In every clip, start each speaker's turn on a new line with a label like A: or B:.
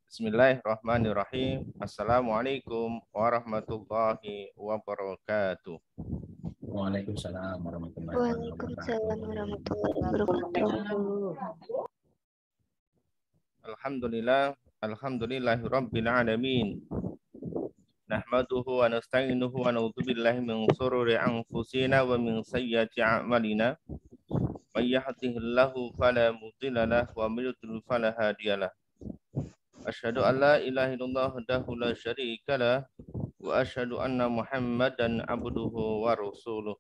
A: Bismillahirrahmanirrahim. Assalamualaikum warahmatullahi wabarakatuh.
B: Waalaikumsalam warahmatullahi
C: Waalaikumsalam
B: wabarakatuh.
C: warahmatullahi wabarakatuh.
A: Alhamdulillahi rabbil alamin. Nahmaduhu wa nasta'inuhu wa na'udzu billahi min shururi anfusina wa min sayyiati a'malina. May yahdihillahu fala mudilla lahu wa may yudlil fala hadiyalah. Asyhadu an la ilaha illallah wahdahu la syarika lah wa asyhadu anna Muhammadan abduhu wa rasuluh.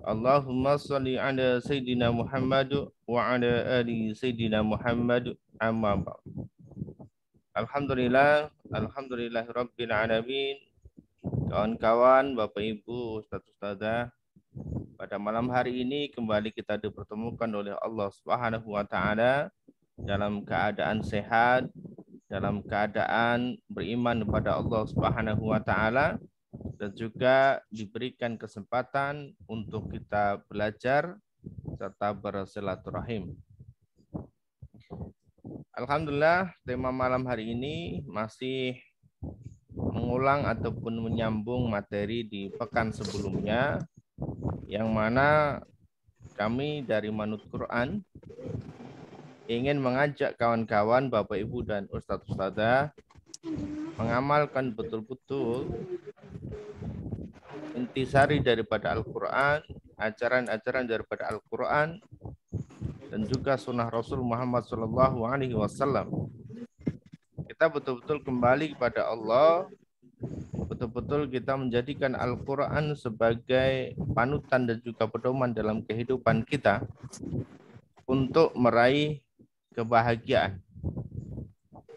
A: Allahumma shalli ala sayyidina Muhammad wa ala ali sayyidina Muhammad amma ba'd. Alhamdulillahirabbil alamin. Kawan-kawan, Bapak Ibu, Ustaz-ustazah, pada malam hari ini kembali kita dipertemukan oleh Allah Subhanahu wa taala dalam keadaan sehat, dalam keadaan beriman kepada Allah Subhanahu wa taala, dan juga diberikan kesempatan untuk kita belajar serta bersilaturahim. Alhamdulillah, tema malam hari ini masih mengulang ataupun menyambung materi di pekan sebelumnya, yang mana kami dari Manut Quran ingin mengajak kawan-kawan, Bapak Ibu dan Ustadz-ustadzah mengamalkan betul-betul intisari daripada Al-Quran, ajaran-ajaran daripada Al-Quran, dan juga sunnah Rasul Muhammad SAW. Kita betul-betul kembali kepada Allah, betul-betul kita menjadikan Al-Quran sebagai panutan dan juga pedoman dalam kehidupan kita untuk meraih kebahagiaan.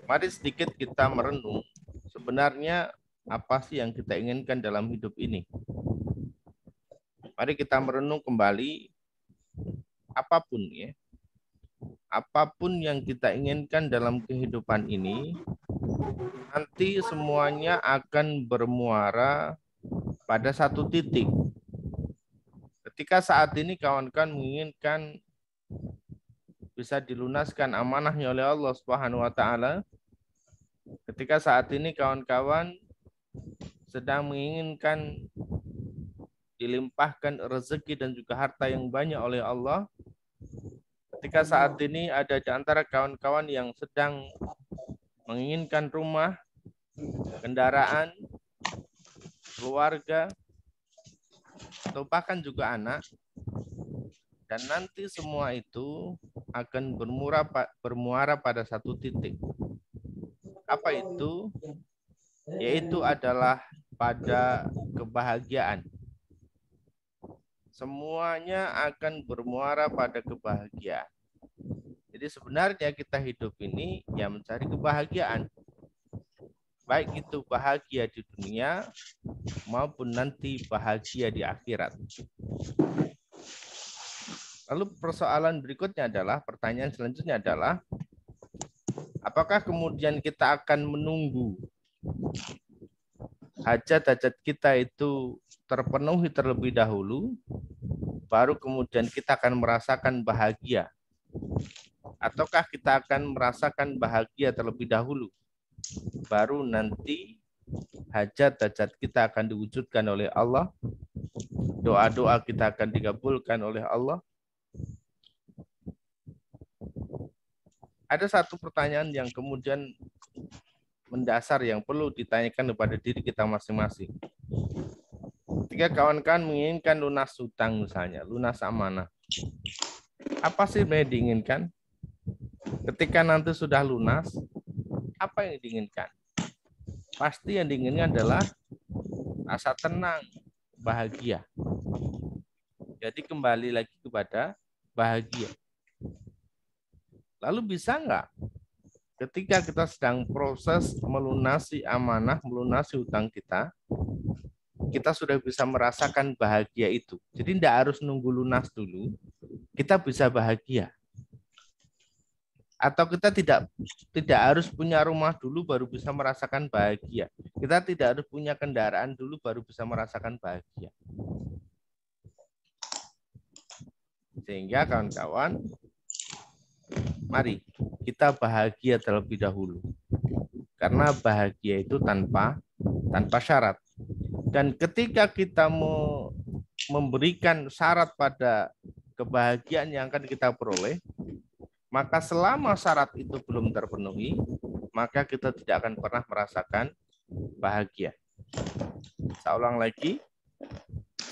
A: Mari sedikit kita merenung, sebenarnya apa sih yang kita inginkan dalam hidup ini? Mari kita merenung kembali, apapun ya, apapun yang kita inginkan dalam kehidupan ini, nanti semuanya akan bermuara pada satu titik. Ketika saat ini kawan-kawan menginginkan bisa dilunaskan amanahnya oleh Allah Subhanahu wa taala, ketika saat ini kawan-kawan sedang menginginkan dilimpahkan rezeki dan juga harta yang banyak oleh Allah, ketika saat ini ada di antara kawan-kawan yang sedang menginginkan rumah, kendaraan, keluarga, atau bahkan juga anak, dan nanti semua itu akan bermuara pada satu titik. Apa itu? Yaitu adalah pada kebahagiaan. Semuanya akan bermuara pada kebahagiaan. Jadi sebenarnya kita hidup ini ya mencari kebahagiaan. Baik itu bahagia di dunia maupun nanti bahagia di akhirat. Lalu persoalan berikutnya adalah, pertanyaan selanjutnya adalah, apakah kemudian kita akan menunggu hajat-hajat kita itu terpenuhi terlebih dahulu, baru kemudian kita akan merasakan bahagia? Ataukah kita akan merasakan bahagia terlebih dahulu, baru nanti hajat-hajat kita akan diwujudkan oleh Allah, doa-doa kita akan dikabulkan oleh Allah? Ada satu pertanyaan yang kemudian mendasar yang perlu ditanyakan kepada diri kita masing-masing. Ketika kawan-kawan menginginkan lunas hutang misalnya, lunas amanah, apa sih yang diinginkan? Ketika nanti sudah lunas, apa yang diinginkan? Pasti yang diinginkan adalah rasa tenang, bahagia. Jadi kembali lagi kepada bahagia. Lalu bisa nggak ketika kita sedang proses melunasi amanah, melunasi hutang kita, kita sudah bisa merasakan bahagia itu. Jadi tidak harus nunggu lunas dulu, kita bisa bahagia. Atau kita tidak harus punya rumah dulu baru bisa merasakan bahagia. Kita tidak harus punya kendaraan dulu baru bisa merasakan bahagia. Sehingga kawan-kawan, mari kita bahagia terlebih dahulu. Karena bahagia itu tanpa syarat. Dan ketika kita memberikan syarat pada kebahagiaan yang akan kita peroleh, maka selama syarat itu belum terpenuhi, maka kita tidak akan pernah merasakan bahagia. Saya ulang lagi,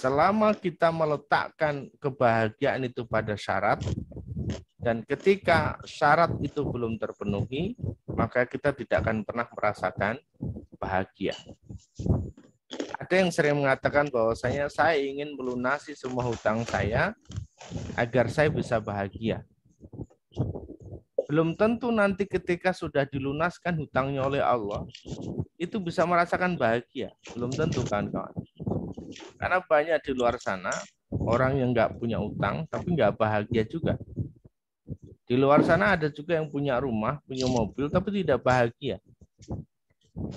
A: selama kita meletakkan kebahagiaan itu pada syarat, dan ketika syarat itu belum terpenuhi, maka kita tidak akan pernah merasakan bahagia. Ada yang sering mengatakan bahwasanya saya ingin melunasi semua hutang saya agar saya bisa bahagia. Belum tentu nanti ketika sudah dilunaskan hutangnya oleh Allah, itu bisa merasakan bahagia. Belum tentu, kawan-kawan. Karena banyak di luar sana orang yang nggak punya utang tapi nggak bahagia juga. Di luar sana ada juga yang punya rumah, punya mobil tapi tidak bahagia.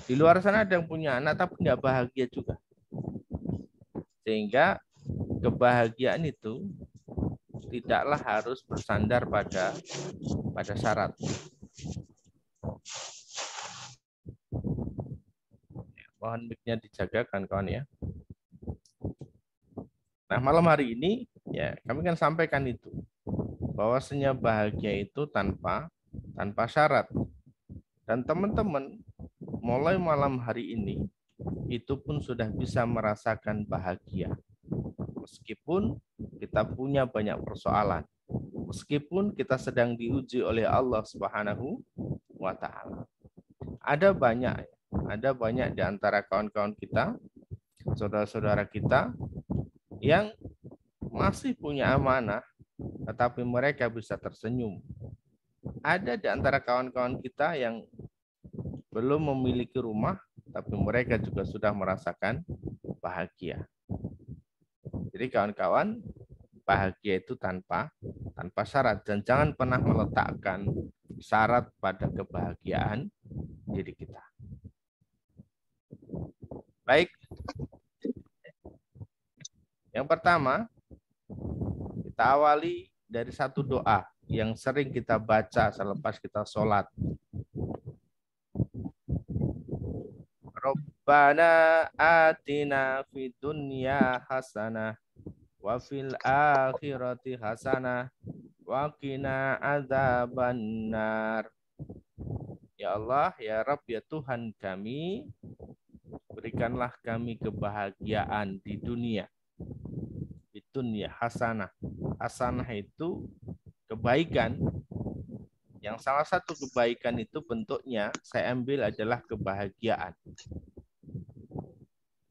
A: Di luar sana ada yang punya anak tapi nggak bahagia juga. Sehingga kebahagiaan itu tidaklah harus bersandar pada syarat. Mohon mic-nya dijaga kan kawan ya. Nah, malam hari ini ya kami kan sampaikan itu bahwasanya bahagia itu tanpa syarat. Dan teman-teman mulai malam hari ini itu pun sudah bisa merasakan bahagia. Meskipun kita punya banyak persoalan, meskipun kita sedang diuji oleh Allah Subhanahu wa taala. Ada banyak di antara kawan-kawan kita, saudara-saudara kita yang masih punya amanah tetapi mereka bisa tersenyum. Ada di antara kawan-kawan kita yang belum memiliki rumah tapi mereka juga sudah merasakan bahagia. Jadi kawan-kawan, bahagia itu tanpa syarat dan jangan pernah meletakkan syarat pada kebahagiaan diri kita. Baik. Yang pertama, kita awali dari satu doa yang sering kita baca selepas kita sholat. Rabbana atina fid dunya hasanah wa fil akhirati hasanah wa qina adzabannar. Ya Allah, ya Rabb, ya Tuhan kami, berikanlah kami kebahagiaan di dunia. Di dunia hasanah. Hasanah itu kebaikan. Yang salah satu kebaikan itu bentuknya saya ambil adalah kebahagiaan.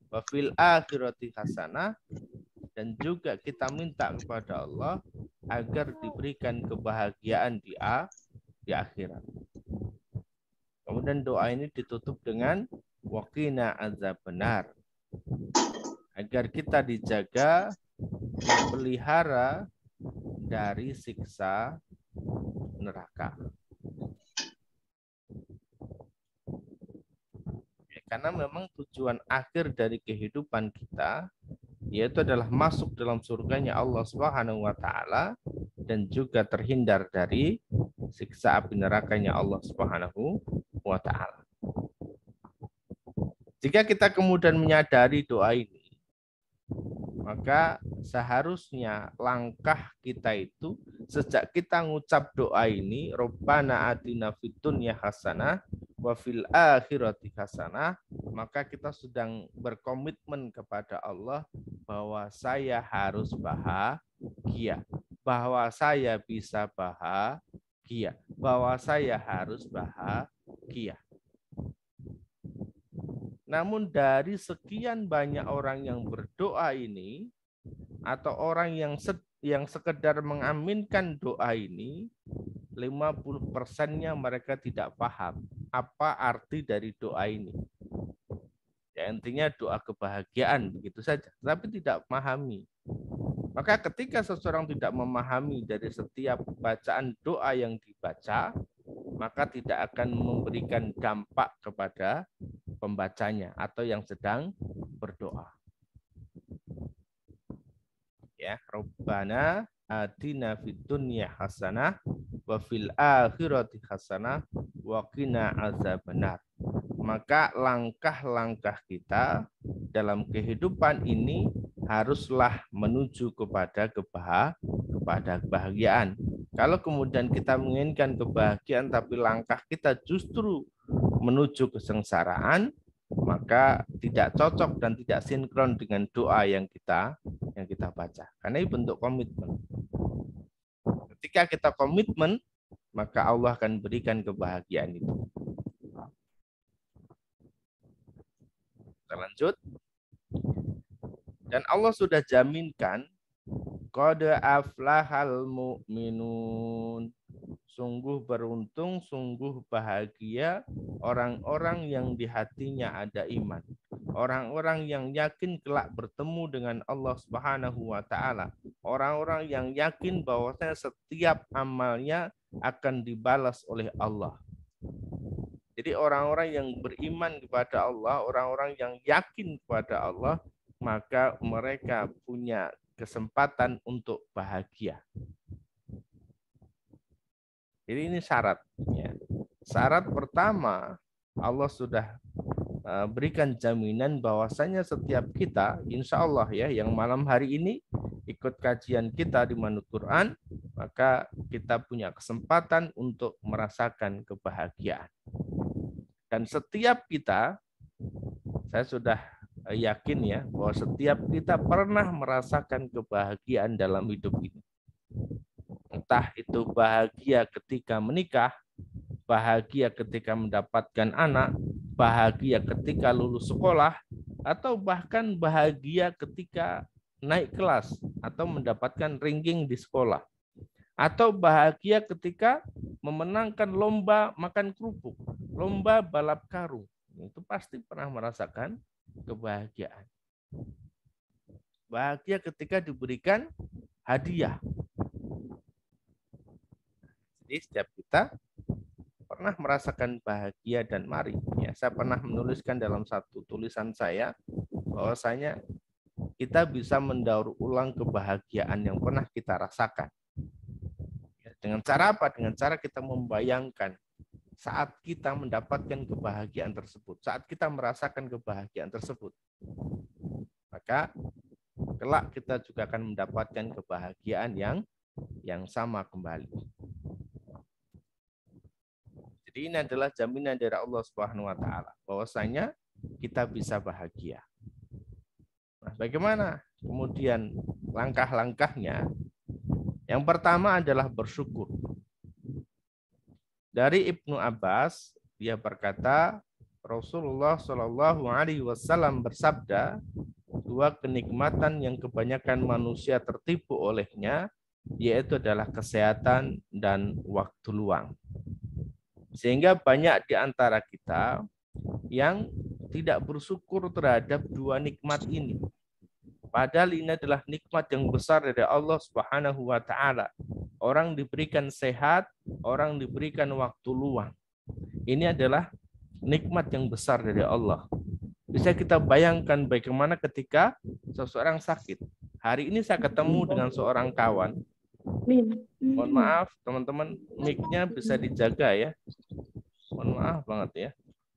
A: Wa fil akhirati hasanah, dan juga kita minta kepada Allah agar diberikan kebahagiaan di akhirat. Kemudian doa ini ditutup dengan waqina adzabannar, agar kita dijaga, dipelihara dari siksa neraka. Karena memang tujuan akhir dari kehidupan kita yaitu adalah masuk dalam surganya Allah Subhanahu wa taala dan juga terhindar dari siksa api nerakanya Allah Subhanahu wa taala. Jika kita kemudian menyadari doa ini, maka seharusnya langkah kita itu sejak kita ngucap doa ini, Rabbana atina fid dunya hasanah wa fil akhirati hasanah, maka kita sedang berkomitmen kepada Allah bahwa saya harus bahagia, bahwa saya bisa bahagia, bahwa saya harus bahagia. Namun dari sekian banyak orang yang berdoa ini, atau orang yang sekedar mengaminkan doa ini, 50%-nya mereka tidak paham apa arti dari doa ini. Ya, intinya doa kebahagiaan begitu saja, tapi tidak memahami. Maka ketika seseorang tidak memahami dari setiap bacaan doa yang dibaca, maka tidak akan memberikan dampak kepada pembacanya atau yang sedang berdoa. Ya, Rabbana atina fid dunya hasanah wa fil akhirati hasanah wa qina adzabannar. maka langkah-langkah kita dalam kehidupan ini haruslah menuju kepada kebahagiaan. Kalau kemudian kita menginginkan kebahagiaan tapi langkah kita justru menuju kesengsaraan, maka tidak cocok dan tidak sinkron dengan doa yang kita baca. Karena ini bentuk komitmen. Ketika kita komitmen, maka Allah akan berikan kebahagiaan itu. Kita lanjut. Dan Allah sudah jaminkan qad aflahal mu'minun. Sungguh beruntung, sungguh bahagia orang-orang yang di hatinya ada iman. Orang-orang yang yakin kelak bertemu dengan Allah Subhanahu wa taala. Orang-orang yang yakin bahwasanya setiap amalnya akan dibalas oleh Allah. Jadi orang-orang yang beriman kepada Allah, orang-orang yang yakin kepada Allah, maka mereka punya kesempatan untuk bahagia. Jadi ini syarat. Ya. Syarat pertama, Allah sudah berikan jaminan bahwasanya setiap kita, insya Allah ya, yang malam hari ini ikut kajian kita di Manut Quran, maka kita punya kesempatan untuk merasakan kebahagiaan. Dan setiap kita, saya sudah yakin ya, bahwa setiap kita pernah merasakan kebahagiaan dalam hidup ini. Entah itu bahagia ketika menikah, bahagia ketika mendapatkan anak, bahagia ketika lulus sekolah, atau bahkan bahagia ketika naik kelas atau mendapatkan ranking di sekolah. Atau bahagia ketika memenangkan lomba makan kerupuk, lomba balap karung. Itu pasti pernah merasakan kebahagiaan. Bahagia ketika diberikan hadiah. Jadi setiap kita pernah merasakan bahagia dan mari. Ya, saya pernah menuliskan dalam satu tulisan saya bahwasanya kita bisa mendaur ulang kebahagiaan yang pernah kita rasakan. Ya, dengan cara apa? Dengan cara kita membayangkan saat kita mendapatkan kebahagiaan tersebut, saat kita merasakan kebahagiaan tersebut, maka kelak kita juga akan mendapatkan kebahagiaan yang sama kembali. Jadi ini adalah jaminan dari Allah Subhanahu wa taala bahwasanya kita bisa bahagia. Nah, bagaimana kemudian langkah-langkahnya? Yang pertama adalah bersyukur. Dari Ibnu Abbas, dia berkata, Rasulullah Shallallahu alaihi wasallam bersabda, dua kenikmatan yang kebanyakan manusia tertipu olehnya, yaitu adalah kesehatan dan waktu luang. Sehingga banyak di antara kita yang tidak bersyukur terhadap dua nikmat ini. Padahal ini adalah nikmat yang besar dari Allah Subhanahu wa taala. Orang diberikan sehat, orang diberikan waktu luang. Ini adalah nikmat yang besar dari Allah. Bisa kita bayangkan bagaimana ketika seseorang sakit. Hari ini saya ketemu dengan seorang kawan. Mohon maaf teman-teman, mic-nya bisa dijaga ya. Mohon maaf banget ya,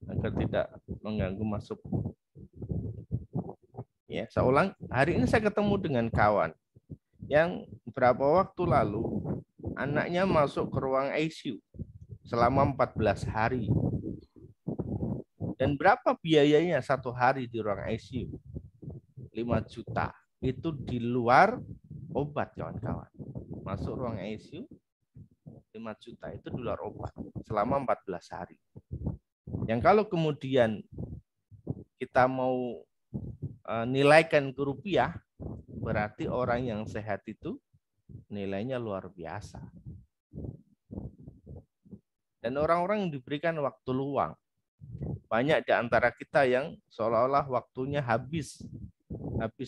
A: agar tidak mengganggu masuk. Ya, saya ulang, hari ini saya ketemu dengan kawan yang beberapa waktu lalu anaknya masuk ke ruang ICU selama 14 hari. Dan berapa biayanya satu hari di ruang ICU? 5 juta. Itu di luar obat kawan-kawan. Masuk ruang ICU 5 juta itu di luar obat selama 14 hari. Yang kalau kemudian kita mau nilaikan ke rupiah, berarti orang yang sehat itu nilainya luar biasa. Dan orang-orang yang diberikan waktu luang, banyak di antara kita yang seolah-olah waktunya habis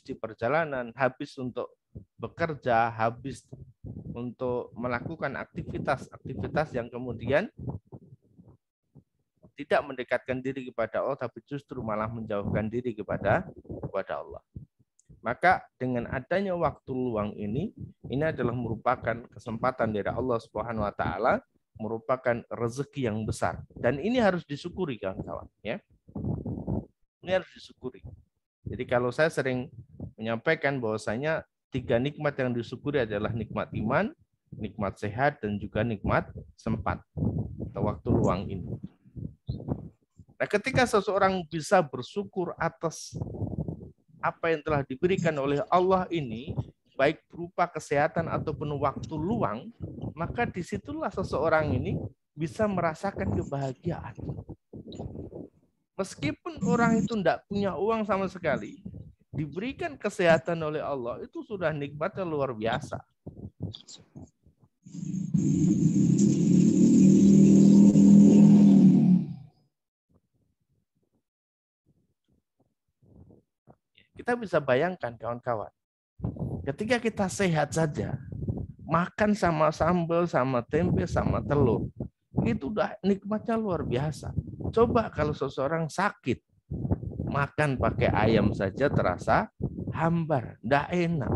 A: di perjalanan, habis untuk bekerja, habis untuk melakukan aktivitas yang kemudian tidak mendekatkan diri kepada Allah, tapi justru malah menjauhkan diri kepada Allah. Maka dengan adanya waktu luang ini adalah merupakan kesempatan dari Allah Subhanahu wa taala merupakan rezeki yang besar. Dan ini harus disyukuri kawan-kawan. Ya. Ini harus disyukuri. Jadi kalau saya sering menyampaikan bahwasanya 3 nikmat yang disyukuri adalah nikmat iman, nikmat sehat, dan juga nikmat sempat atau waktu luang ini. Nah, ketika seseorang bisa bersyukur atas apa yang telah diberikan oleh Allah ini, baik berupa kesehatan ataupun waktu luang, maka disitulah seseorang ini bisa merasakan kebahagiaan. Meskipun orang itu tidak punya uang sama sekali, diberikan kesehatan oleh Allah, itu sudah nikmatnya luar biasa. Kita bisa bayangkan kawan-kawan, ketika kita sehat saja, makan sama sambal, sama tempe, sama telur, itu udah nikmatnya luar biasa. Coba kalau seseorang sakit, makan pakai ayam saja terasa hambar, tidak enak.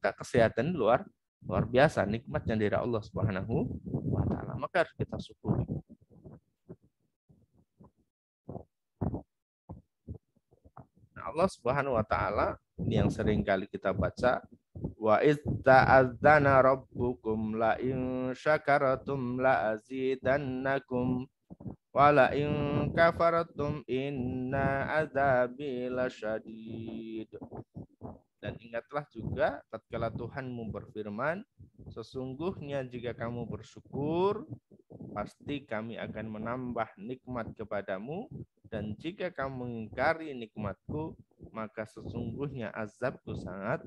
A: Kesehatan luar biasa, nikmatnya dari Allah Subhanahu wa Ta'ala. Maka harus kita syukuri. Allah Subhanahu wa Ta'ala ini yang sering kali kita baca, wa idz ta'adzana rabbukum la in syakaratum la azidannakum wa la in kafartum inna adzabi lasyadid. Dan ingatlah juga tatkala Tuhanmu berfirman, sesungguhnya jika kamu bersyukur, pasti kami akan menambah nikmat kepadamu, dan jika kamu mengingkari nikmatku, maka sesungguhnya azabku sangat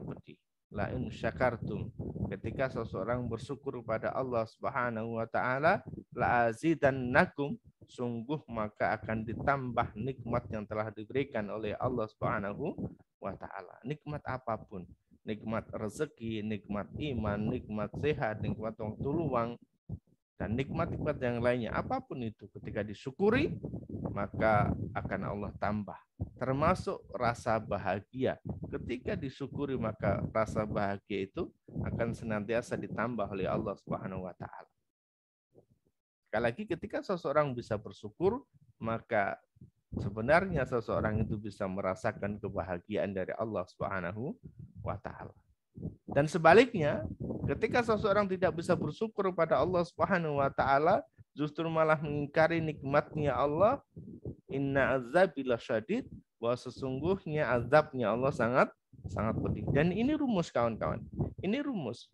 A: pedih. La in syakartum, ketika seseorang bersyukur kepada Allah Subhanahu wa Ta'ala, la azidannakum, sungguh maka akan ditambah nikmat yang telah diberikan oleh Allah Subhanahu wa Ta'ala. Nikmat apapun, nikmat rezeki, nikmat iman, nikmat sehat, nikmat waktu luang, dan nikmat-nikmat yang lainnya, apapun itu ketika disyukuri, maka akan Allah tambah. Termasuk rasa bahagia. Ketika disyukuri, maka rasa bahagia itu akan senantiasa ditambah oleh Allah Subhanahu wa Ta'ala. Sekali lagi, ketika seseorang bisa bersyukur, maka sebenarnya seseorang itu bisa merasakan kebahagiaan dari Allah Subhanahu wa Ta'ala. Dan sebaliknya, ketika seseorang tidak bisa bersyukur pada Allah Subhanahu wa Ta'ala, justru malah mengingkari nikmatnya Allah, inna azabi lasyadid, bahwa sesungguhnya azabnya Allah sangat pedih. Dan ini rumus kawan-kawan. Ini rumus.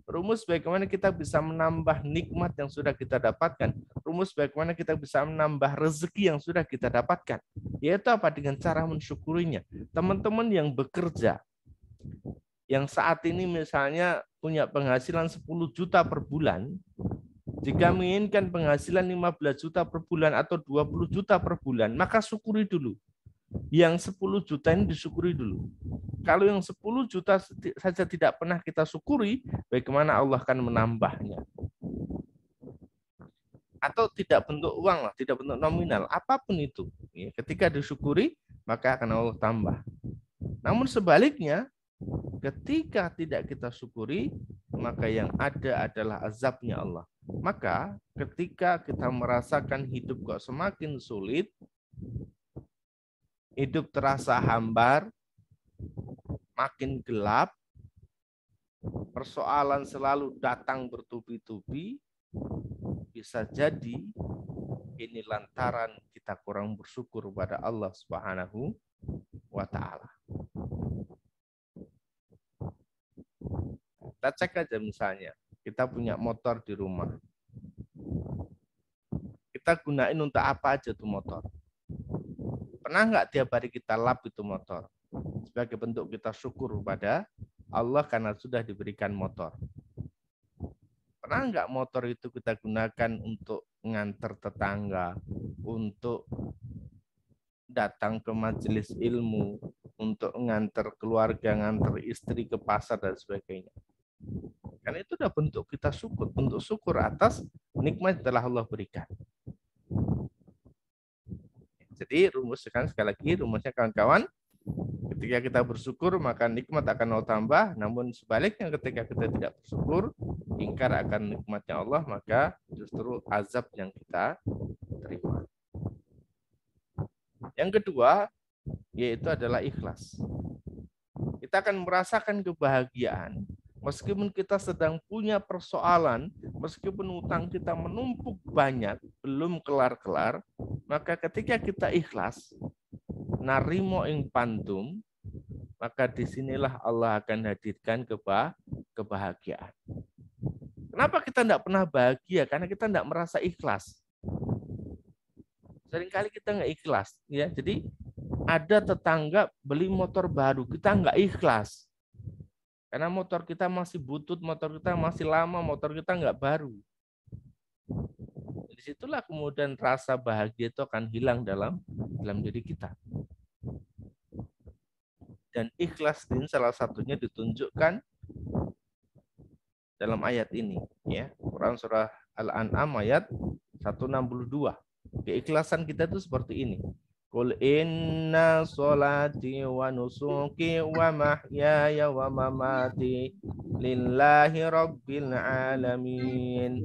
A: Rumus bagaimana kita bisa menambah nikmat yang sudah kita dapatkan. Rumus bagaimana kita bisa menambah rezeki yang sudah kita dapatkan. Yaitu apa? Dengan cara mensyukurinya. Teman-teman yang bekerja, yang saat ini misalnya punya penghasilan 10 juta per bulan, jika menginginkan penghasilan 15 juta per bulan atau 20 juta per bulan, maka syukuri dulu. Yang 10 juta ini disyukuri dulu. Kalau yang 10 juta saja tidak pernah kita syukuri, bagaimana Allah akan menambahnya? Atau tidak bentuk uang lah, tidak bentuk nominal, apapun itu. Ketika disyukuri, maka akan Allah tambah. Namun sebaliknya, ketika tidak kita syukuri, maka yang ada adalah azabnya Allah. Maka ketika kita merasakan hidup kok semakin sulit, hidup terasa hambar, makin gelap, persoalan selalu datang bertubi-tubi, bisa jadi ini lantaran kita kurang bersyukur pada Allah Subhanahu wa Ta'ala. Kita cek aja misalnya, kita punya motor di rumah. Kita gunain untuk apa aja tuh motor? Pernah nggak tiap hari kita lap itu motor? Sebagai bentuk kita syukur pada Allah karena sudah diberikan motor. Pernah nggak motor itu kita gunakan untuk nganter tetangga, untuk datang ke majelis ilmu, untuk nganter keluarga, nganter istri ke pasar dan sebagainya? Karena itu udah bentuk kita syukur, bentuk syukur atas nikmat yang telah Allah berikan. Jadi rumusnya sekali lagi, rumusnya kawan-kawan, ketika kita bersyukur maka nikmat akan Allah tambah. Namun sebaliknya ketika kita tidak bersyukur, ingkar akan nikmatnya Allah, maka justru azab yang kita terima. Yang kedua, yaitu adalah ikhlas. Kita akan merasakan kebahagiaan meskipun kita sedang punya persoalan, meskipun utang kita menumpuk banyak, belum kelar-kelar, maka ketika kita ikhlas, narimo ing pantum, maka disinilah Allah akan hadirkan kebahagiaan. Kenapa kita tidak pernah bahagia? Karena kita tidak merasa ikhlas. Seringkali kita nggak ikhlas, ya. Jadi ada tetangga beli motor baru, kita nggak ikhlas. Karena motor kita masih butut, motor kita masih lama, motor kita nggak baru. Disitulah kemudian rasa bahagia itu akan hilang dalam diri kita. Dan ikhlas ini salah satunya ditunjukkan dalam ayat ini, ya. Quran surah Al-An'am ayat 162. Keikhlasan kita itu seperti ini. Qul inna sholati wa nusuki wa mahyaya wa mamati lillahi rabbil alamin.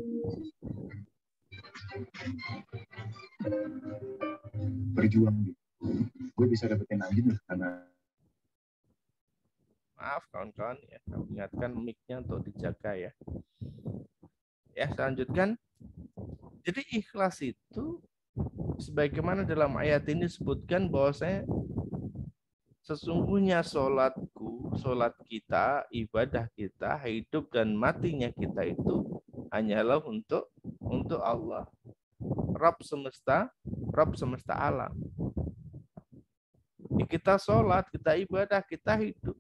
D: Berjuang. Gue bisa dapetin anjing karena
A: maaf kawan-kawan, ya, kami ingatkan mic-nya untuk dijaga, ya. Ya, saya lanjutkan. Jadi ikhlas itu sebagaimana dalam ayat ini disebutkan bahwasanya sesungguhnya sholatku, sholat kita, ibadah kita, hidup dan matinya kita itu hanyalah untuk Allah, Rabb semesta alam. Ya, kita sholat, kita ibadah, kita hidup.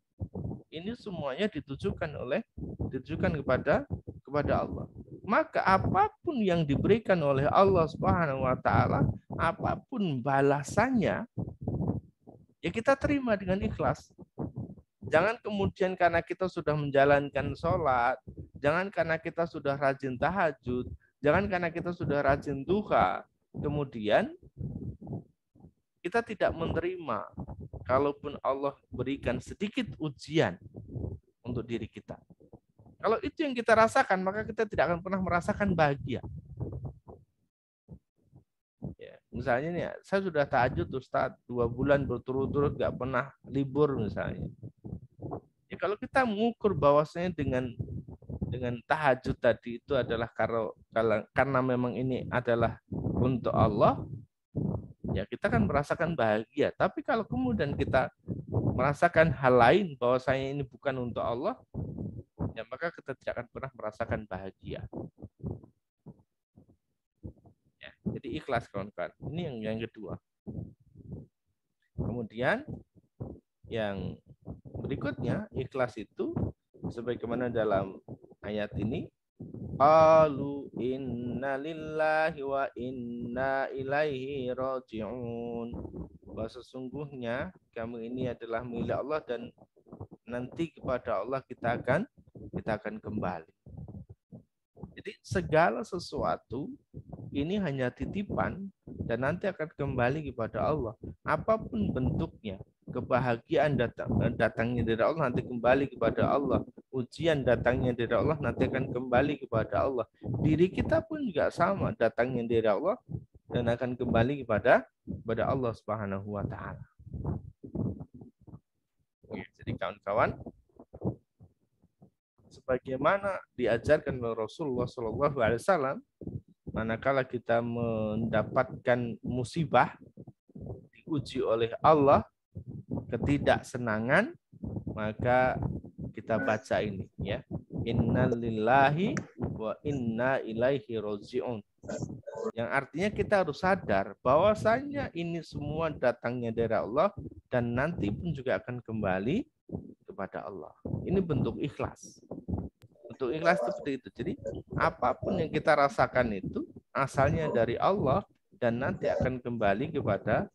A: Ini semuanya ditujukan kepada Allah. Maka apapun yang diberikan oleh Allah Subhanahu wa taala, apapun balasannya, ya kita terima dengan ikhlas. Jangan kemudian karena kita sudah menjalankan sholat, jangan karena kita sudah rajin tahajud, jangan karena kita sudah rajin duha, kemudian kita tidak menerima kalaupun Allah berikan sedikit ujian untuk diri kita. Kalau itu yang kita rasakan, maka kita tidak akan pernah merasakan bahagia. Ya, misalnya nih, saya sudah tahajud Ustaz 2 bulan berturut-turut nggak pernah libur misalnya. Ya, kalau kita mengukur bahwasanya dengan tahajud tadi itu adalah karena memang ini adalah untuk Allah, ya kita kan merasakan bahagia. Tapi kalau kemudian kita merasakan hal lain bahwasanya ini bukan untuk Allah, ya maka kita tidak akan pernah merasakan bahagia. Ya, jadi ikhlas kawan-kawan. Ini yang kedua. Kemudian yang berikutnya, ikhlas itu sebagaimana dalam ayat ini, qalu inna lillahi wa inna ilaihi raji'un. Bahwa sesungguhnya kami ini adalah milik Allah dan nanti kepada Allah kita akan kembali. Jadi segala sesuatu ini hanya titipan dan nanti akan kembali kepada Allah. Apapun bentuknya, kebahagiaan datangnya dari Allah nanti kembali kepada Allah. Ujian datangnya dari Allah nanti akan kembali kepada Allah. Diri kita pun juga sama, datangnya dari Allah dan akan kembali kepada Allah Subhanahu wa taala. Jadi kawan-kawan, sebagaimana diajarkan oleh Rasulullah SAW, manakala kita mendapatkan musibah, diuji oleh Allah, ketidaksenangan, maka kita baca ini, ya, innalillahi wa inna ilaihi raji'un. Yang artinya kita harus sadar bahwasanya ini semua datangnya dari Allah dan nanti pun juga akan kembali kepada Allah. Ini bentuk ikhlas. Bentuk ikhlas itu seperti itu. Jadi apapun yang kita rasakan itu asalnya dari Allah dan nanti akan kembali kepada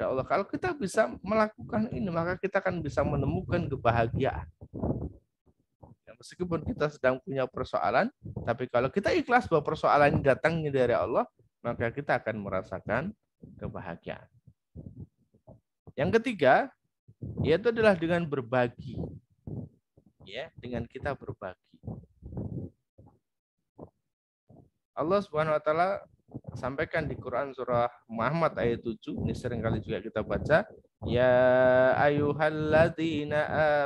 A: Allah. Kalau kita bisa melakukan ini, maka kita akan bisa menemukan kebahagiaan. Meskipun kita sedang punya persoalan, tapi kalau kita ikhlas bahwa persoalan ini datangnya dari Allah, maka kita akan merasakan kebahagiaan. Yang ketiga, yaitu adalah dengan berbagi. Ya, dengan kita berbagi. Allah Subhanahu wa taala sampaikan di Quran surah Muhammad ayat 7, ini seringkali juga kita baca, ya ayyuhalladzina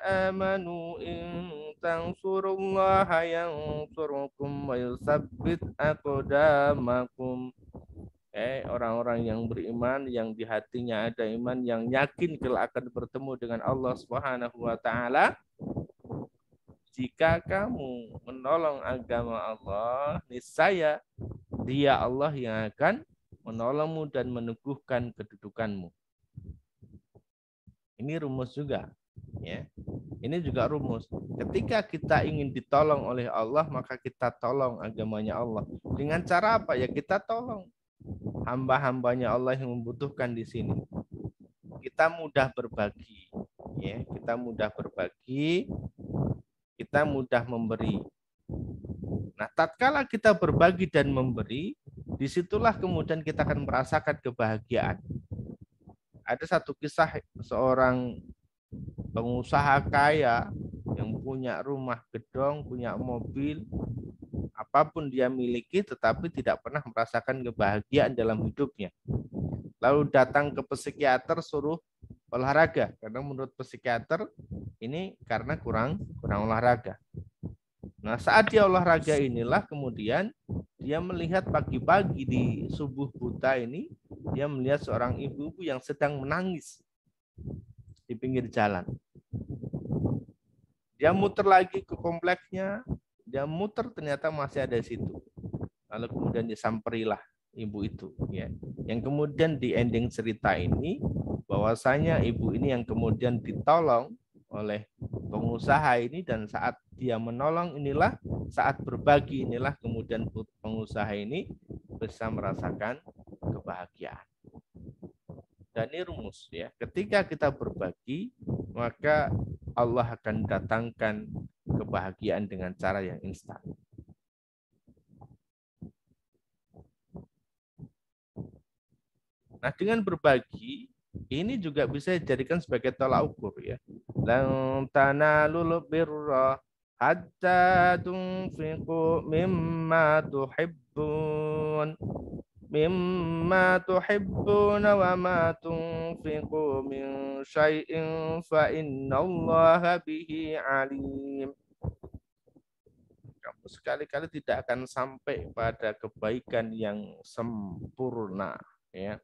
A: amanu in tansurullaha yansurkum wa yusabbit aqdamakum. Orang-orang yang beriman, yang di hatinya ada iman, yang yakin kelak akan bertemu dengan Allah Subhanahu wa taala. Jika kamu menolong agama Allah, niscaya Dia Allah yang akan menolongmu dan meneguhkan kedudukanmu. Ini rumus juga, ya. Ini juga rumus. Ketika kita ingin ditolong oleh Allah, maka kita tolong agamanya Allah. Dengan cara apa? Ya kita tolong hamba-hambanya Allah yang membutuhkan di sini. Kita mudah berbagi, ya. Kita mudah berbagi, kita mudah memberi. Nah, tatkala kita berbagi dan memberi, disitulah kemudian kita akan merasakan kebahagiaan. Ada satu kisah seorang pengusaha kaya yang punya rumah gedong, punya mobil, apapun dia miliki, tetapi tidak pernah merasakan kebahagiaan dalam hidupnya. Lalu datang ke psikiater suruh olahraga, karena menurut psikiater ini karena kurang olahraga. Nah, saat dia olahraga inilah kemudian dia melihat pagi-pagi di subuh buta ini, dia melihat seorang ibu-ibu yang sedang menangis di pinggir jalan. Dia muter lagi ke kompleksnya, dia muter ternyata masih ada di situ. Lalu kemudian disamperilah ibu itu, ya. Yang kemudian di ending cerita ini bahwasanya ibu ini yang kemudian ditolong oleh pengusaha ini, dan saat dia menolong inilah, saat berbagi inilah kemudian pengusaha ini bisa merasakan kebahagiaan. Dan ini rumus, ya. Ketika kita berbagi, maka Allah akan datangkan kebahagiaan dengan cara yang instan. Nah, dengan berbagi ini juga bisa dijadikan sebagai tolak ukur, ya. Lan tanalul birra hatta tunfiqu mimma tuhibbun wa ma tunfiqu min syai'in fa innallaha bihi alim. Kamu sekali-kali tidak akan sampai pada kebaikan yang sempurna, ya.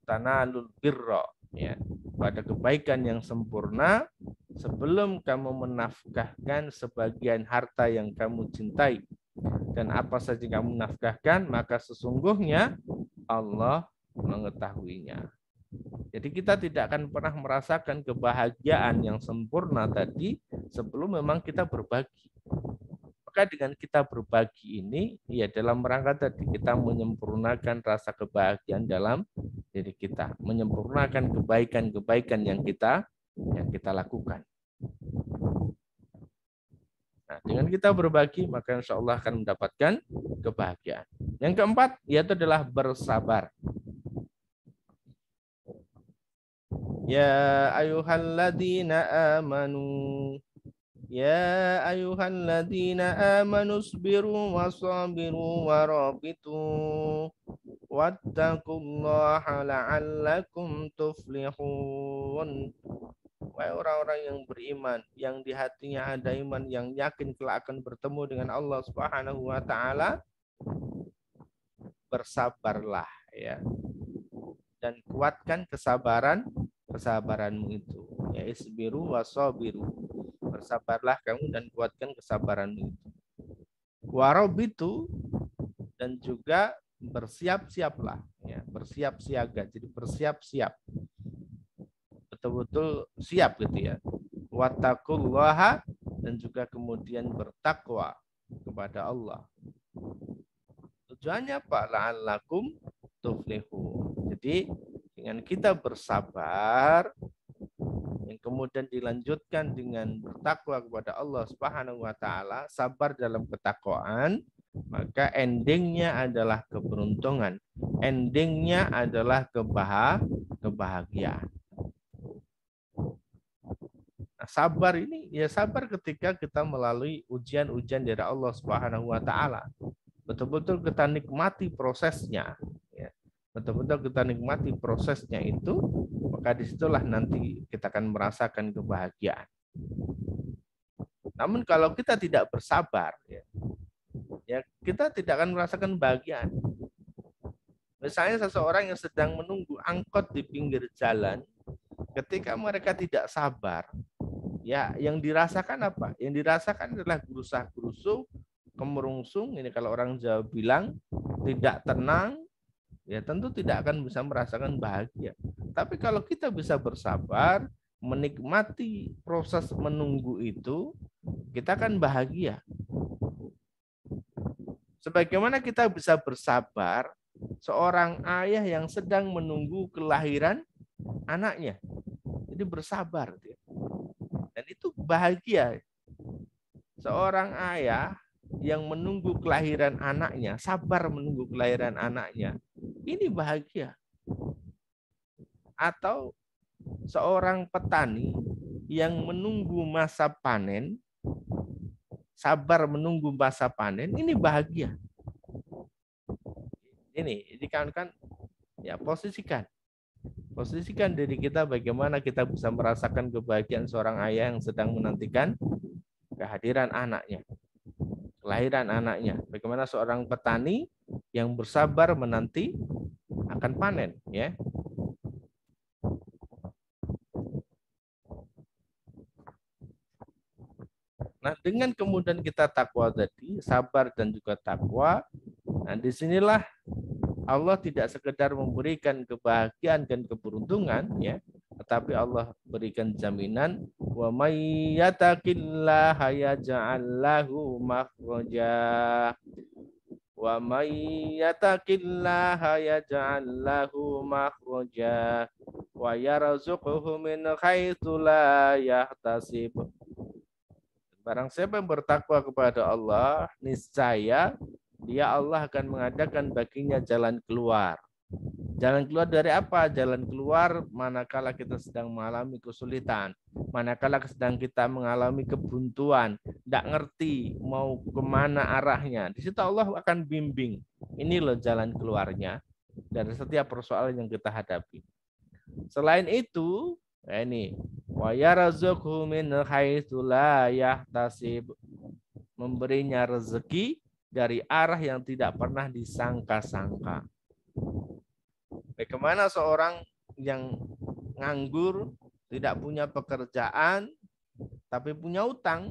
A: Tanalul birra, ya, pada kebaikan yang sempurna sebelum kamu menafkahkan sebagian harta yang kamu cintai. Dan apa saja kamu nafkahkan, maka sesungguhnya Allah mengetahuinya. Jadi kita tidak akan pernah merasakan kebahagiaan yang sempurna tadi sebelum memang kita berbagi. Maka dengan kita berbagi ini, ya dalam rangka tadi kita menyempurnakan rasa kebahagiaan dalam diri kita, menyempurnakan kebaikan-kebaikan yang kita lakukan. Nah, dengan kita berbagi, maka insya Allah akan mendapatkan kebahagiaan. Yang keempat, yaitu adalah bersabar. Ya ayyuhalladzina amanu isbiru wasabiru warabitu wattaqullaha la'allakum tuflihun. Wahai orang-orang yang beriman, yang di hatinya ada iman, yang yakin kelak akan bertemu dengan Allah Subhanahu wa taala, bersabarlah, ya. Dan kuatkan kesabaranmu itu. Ya isbiru wasabiru. Bersabarlah kamu dan kuatkan kesabaranmu itu. Warabitu, dan juga bersiap-siaplah, ya, bersiap siaga. Jadi bersiap-siap. Betul-betul siap gitu, ya. Wattaqullaha, dan juga kemudian bertakwa kepada Allah. Tujuannya apa? La'allakum tuflihun. Jadi dengan kita bersabar, yang kemudian dilanjutkan dengan bertakwa kepada Allah Subhanahu wa taala, sabar dalam ketakwaan, maka endingnya adalah keberuntungan. Endingnya adalah kebahagiaan. Nah, sabar ini ya sabar ketika kita melalui ujian-ujian dari Allah Subhanahu wa taala. Betul-betul kita nikmati prosesnya ya. Betul-betul kita nikmati prosesnya itu, maka disitulah nanti kita akan merasakan kebahagiaan. Namun kalau kita tidak bersabar ya kita tidak akan merasakan kebahagiaan. Misalnya seseorang yang sedang menunggu angkot di pinggir jalan, ketika mereka tidak sabar, ya yang dirasakan apa? Yang dirasakan adalah gerusah-gerusu, kemerungsung, ini kalau orang Jawa bilang tidak tenang, ya tentu tidak akan bisa merasakan bahagia. Tapi kalau kita bisa bersabar, menikmati proses menunggu itu, kita akan bahagia. Sebagaimana kita bisa bersabar, seorang ayah yang sedang menunggu kelahiran anaknya. Jadi bersabar. Dan itu bahagia. Seorang ayah yang menunggu kelahiran anaknya, sabar menunggu kelahiran anaknya, ini bahagia. Atau seorang petani yang menunggu masa panen, sabar menunggu masa panen, ini bahagia. Ini kan ya posisikan diri kita bagaimana kita bisa merasakan kebahagiaan seorang ayah yang sedang menantikan kehadiran anaknya, kelahiran anaknya. Bagaimana seorang petani yang bersabar menanti akan panen, ya. Nah, dengan kemudian kita takwa tadi, sabar dan juga takwa, nah disinilah Allah tidak sekedar memberikan kebahagiaan dan keberuntungan, ya, tetapi Allah berikan jaminan wa may yattaqillaha yaj'al lahu makhraja wa may yattaqillaha yaj'al lahu makhraja wa yarzuqhu min haitsu la yahtasib. Barang siapa yang bertakwa kepada Allah, niscaya dia Allah akan mengadakan baginya jalan keluar. Jalan keluar dari apa? Jalan keluar manakala kita sedang mengalami kesulitan, manakala sedang kita mengalami kebuntuan, tidak ngerti mau kemana arahnya. Di situ Allah akan bimbing. Ini loh jalan keluarnya dari setiap persoalan yang kita hadapi. Selain itu, ini wa yarzuqhu min haitsu la yahtasib, memberinya rezeki dari arah yang tidak pernah disangka-sangka. Bagaimana seorang yang nganggur, tidak punya pekerjaan, tapi punya utang,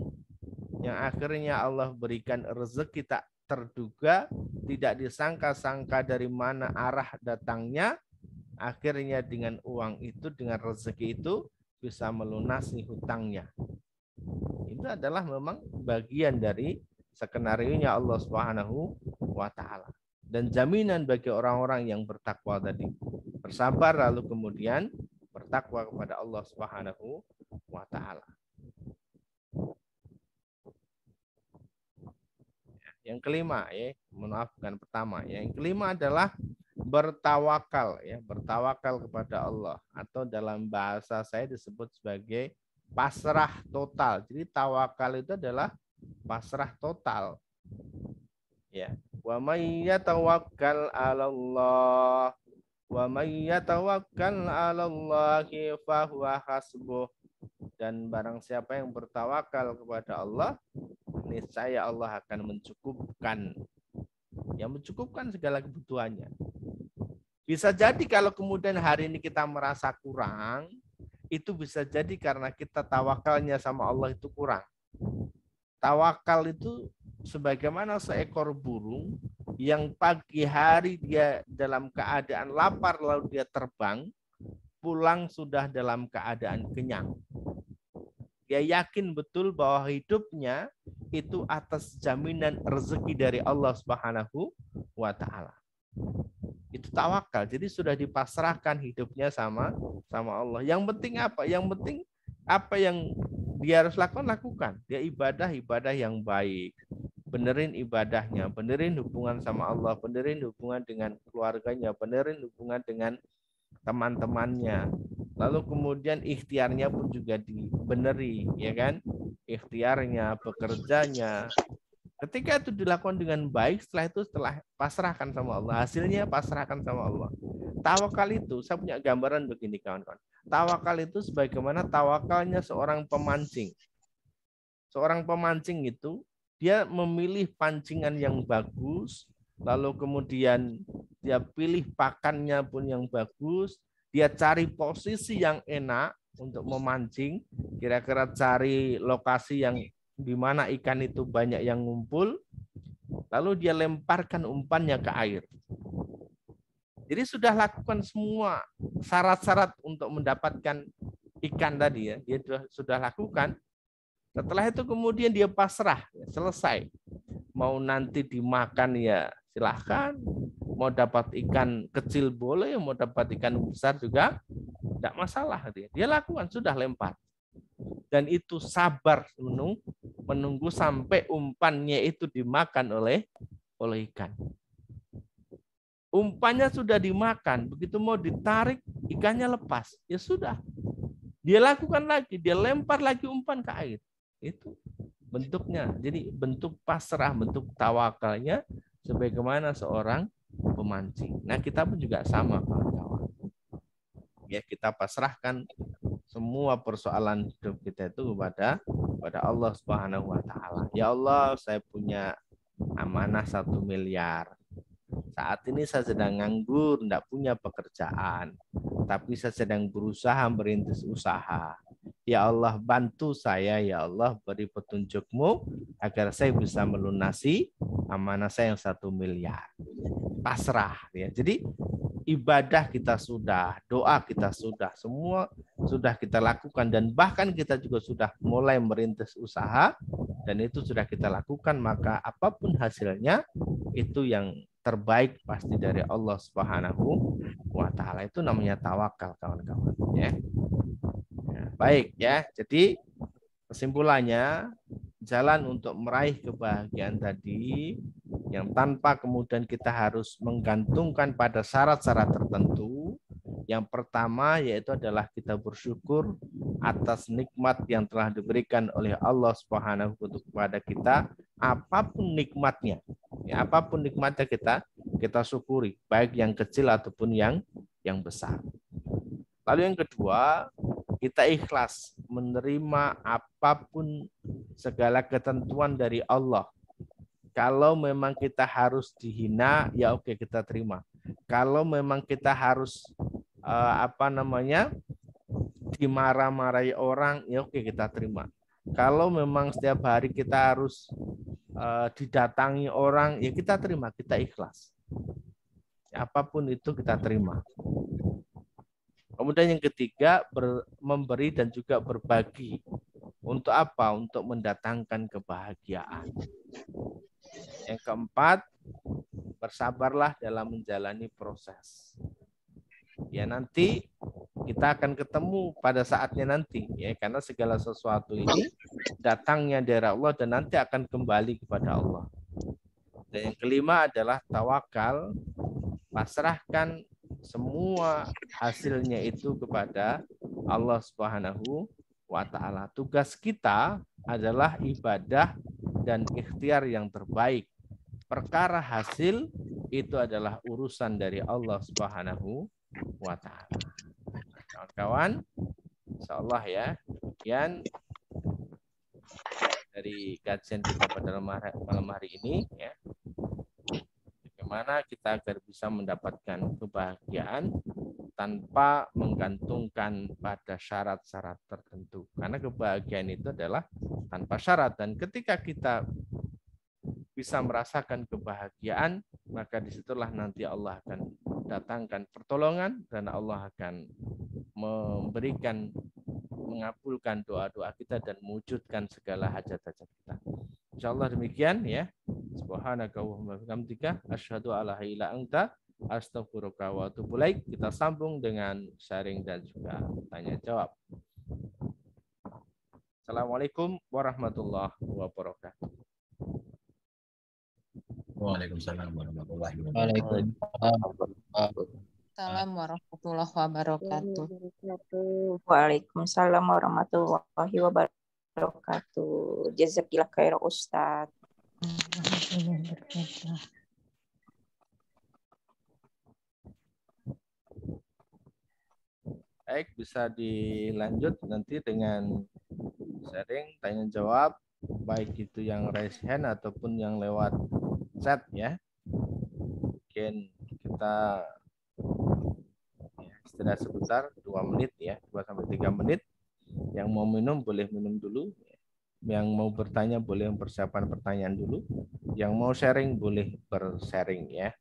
A: yang akhirnya Allah berikan rezeki tak terduga, tidak disangka-sangka dari mana arah datangnya, akhirnya dengan uang itu, dengan rezeki itu, bisa melunasi hutangnya. Itu adalah memang bagian dari skenario-nya Allah Subhanahu wa taala. Dan jaminan bagi orang-orang yang bertakwa tadi. Bersabar lalu kemudian bertakwa kepada Allah Subhanahu wa taala. Yang kelima, ya, bukan pertama. Yang kelima adalah bertawakal, ya, bertawakal kepada Allah, atau dalam bahasa saya disebut sebagai pasrah total. Jadi tawakal itu adalah pasrah total. Ya, wa may yatawakkal 'alallah wa may yatawakkal 'alallahi fa huwa hasbuh. Dan barang siapa yang bertawakal kepada Allah, niscaya Allah akan mencukupkan. Yang mencukupkan segala kebutuhannya. Bisa jadi kalau kemudian hari ini kita merasa kurang, itu bisa jadi karena kita tawakalnya sama Allah itu kurang. Tawakal itu sebagaimana seekor burung yang pagi hari dia dalam keadaan lapar lalu dia terbang, pulang sudah dalam keadaan kenyang. Dia yakin betul bahwa hidupnya itu atas jaminan rezeki dari Allah Subhanahu wa taala. Itu tawakal. Jadi sudah dipasrahkan hidupnya sama Allah. Yang penting apa? Yang penting apa yang dia harus lakukan. Dia ibadah yang baik. Benerin ibadahnya, benerin hubungan sama Allah, benerin hubungan dengan keluarganya, benerin hubungan dengan teman-temannya. Lalu kemudian ikhtiarnya pun juga dibeneri, ya kan? Ikhtiarnya, bekerjanya. Ketika itu dilakukan dengan baik, setelah pasrahkan sama Allah, hasilnya pasrahkan sama Allah. Tawakal itu, saya punya gambaran begini kawan-kawan. Tawakal itu sebagaimana tawakalnya seorang pemancing. Seorang pemancing itu, dia memilih pancingan yang bagus, lalu kemudian dia pilih pakannya pun yang bagus, dia cari posisi yang enak untuk memancing, kira-kira cari lokasi yang di mana ikan itu banyak yang ngumpul, lalu dia lemparkan umpannya ke air. Jadi sudah lakukan semua syarat-syarat untuk mendapatkan ikan tadi ya, dia sudah lakukan. Setelah itu kemudian dia pasrah, selesai. Mau nanti dimakan ya silahkan, mau dapat ikan kecil boleh, mau dapat ikan besar juga tidak masalah. Dia lakukan, sudah lempar. Dan itu sabar menunggu sampai umpannya itu dimakan oleh ikan. Umpannya sudah dimakan, begitu mau ditarik ikannya lepas, ya sudah. Dia lakukan lagi, dia lempar lagi umpan ke air. Itu bentuknya. Jadi bentuk pasrah, bentuk tawakalnya sebagaimana seorang pemancing. Nah, kita pun juga sama, kawan-kawan. Ya, kita pasrahkan semua persoalan hidup kita itu kepada Allah Subhanahu wa taala. Ya Allah, saya punya amanah 1 miliar. Saat ini saya sedang nganggur, tidak punya pekerjaan. Tapi saya sedang berusaha merintis usaha. Ya Allah, bantu saya, ya Allah, beri petunjuk-Mu agar saya bisa melunasi amanah saya yang 1 miliar. Pasrah ya. Jadi ibadah kita sudah, doa kita sudah, semua sudah kita lakukan, dan bahkan kita juga sudah mulai merintis usaha dan itu sudah kita lakukan, maka apapun hasilnya itu yang terbaik pasti dari Allah Subhanahu wa taala. Itu namanya tawakal, kawan-kawan ya. Baik ya. Jadi kesimpulannya, jalan untuk meraih kebahagiaan tadi yang tanpa kemudian kita harus menggantungkan pada syarat-syarat tertentu. Yang pertama yaitu adalah kita bersyukur atas nikmat yang telah diberikan oleh Allah Subhanahu wa taala kepada kita, apapun nikmatnya. Ya, apapun nikmatnya kita syukuri, baik yang kecil ataupun yang besar. Lalu yang kedua, kita ikhlas menerima apapun segala ketentuan dari Allah. Kalau memang kita harus dihina, ya oke, kita terima. Kalau memang kita harus dimarah-marahi orang, ya oke, kita terima. Kalau memang setiap hari kita harus didatangi orang, ya kita terima, kita ikhlas. Ya, apapun itu kita terima. Kemudian yang ketiga, memberi dan juga berbagi. Untuk apa? Untuk mendatangkan kebahagiaan. Yang keempat, bersabarlah dalam menjalani proses. Ya, nanti kita akan ketemu pada saatnya nanti, ya, karena segala sesuatu ini datangnya dari Allah dan nanti akan kembali kepada Allah. Dan yang kelima adalah tawakal, pasrahkan semua hasilnya itu kepada Allah Subhanahu wa taala. Tugas kita adalah ibadah dan ikhtiar yang terbaik. Perkara hasil itu adalah urusan dari Allah Subhanahu wa taala. Kawan-kawan, insyaallah ya, demikian dari kajian kita pada malam hari ini ya. Bagaimana kita agar bisa mendapatkan kebahagiaan tanpa menggantungkan pada syarat-syarat tertentu. Karena kebahagiaan itu adalah tanpa syarat. Dan ketika kita bisa merasakan kebahagiaan, maka disitulah nanti Allah akan datangkan pertolongan dan Allah akan mengabulkan doa-doa kita dan mewujudkan segala hajat-hajat kita. Insyaallah demikian ya. Subhanaka wa bihamdika asyhadu alla ilaha illa anta astaghfiruka wa atubu ilaik. Kita sambung dengan sharing dan juga tanya jawab. Assalamualaikum warahmatullahi wabarakatuh.
B: Waalaikumsalam warahmatullahi wabarakatuh.
E: Waalaikumsalam warahmatullahi wabarakatuh. Assalamualaikum warahmatullahi wabarakatuh.
F: Waalaikumsalam warahmatullahi wabarakatuh. Jazakillah khair Ustaz.
A: Baik, bisa dilanjut nanti dengan sharing, tanya jawab, baik itu yang raise hand ataupun yang lewat chat ya. Mungkin kita istirahat sebentar, 2 menit ya, 2-3 menit. Yang mau minum boleh minum dulu. Yang mau bertanya boleh mempersiapkan pertanyaan dulu. Yang mau sharing boleh bersharing ya.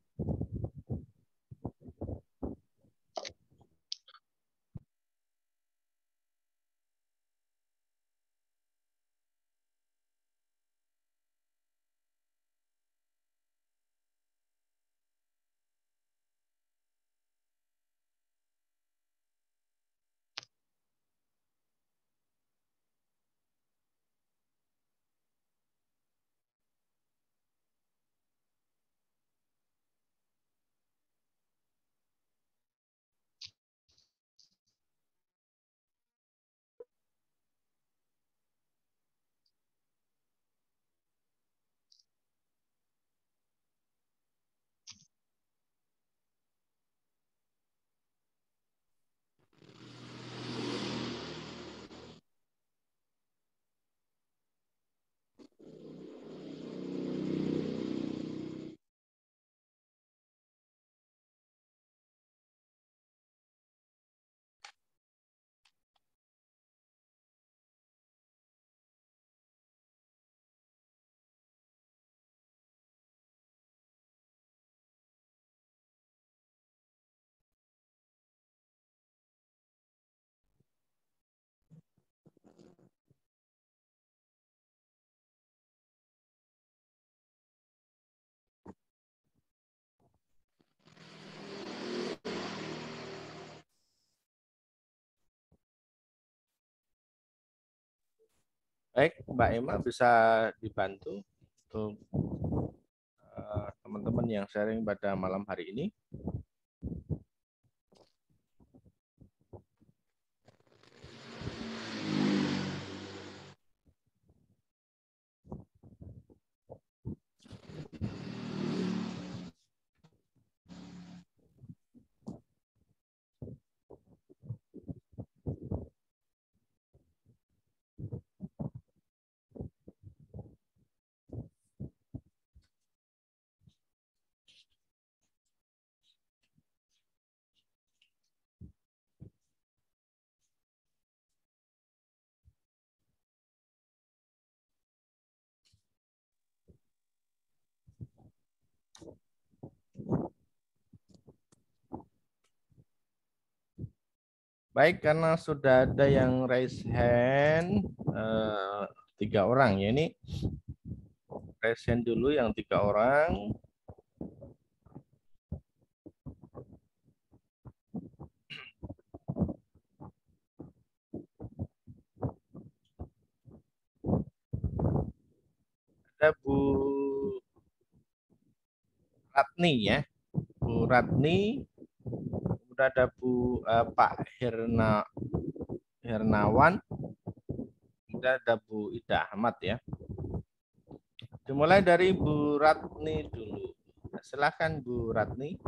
A: Baik, Mbak Emma bisa dibantu untuk teman-teman yang sharing pada malam hari ini. Baik, karena sudah ada yang raise hand 3 orang ya, ini raise hand dulu yang 3 orang. Ada Bu Ratni ya, Bu Ratni. Kemudian ada Pak Hernawan. Kemudian ada Bu Ida Ahmad ya. Dimulai dari Bu Ratni dulu. Silakan Bu Ratni.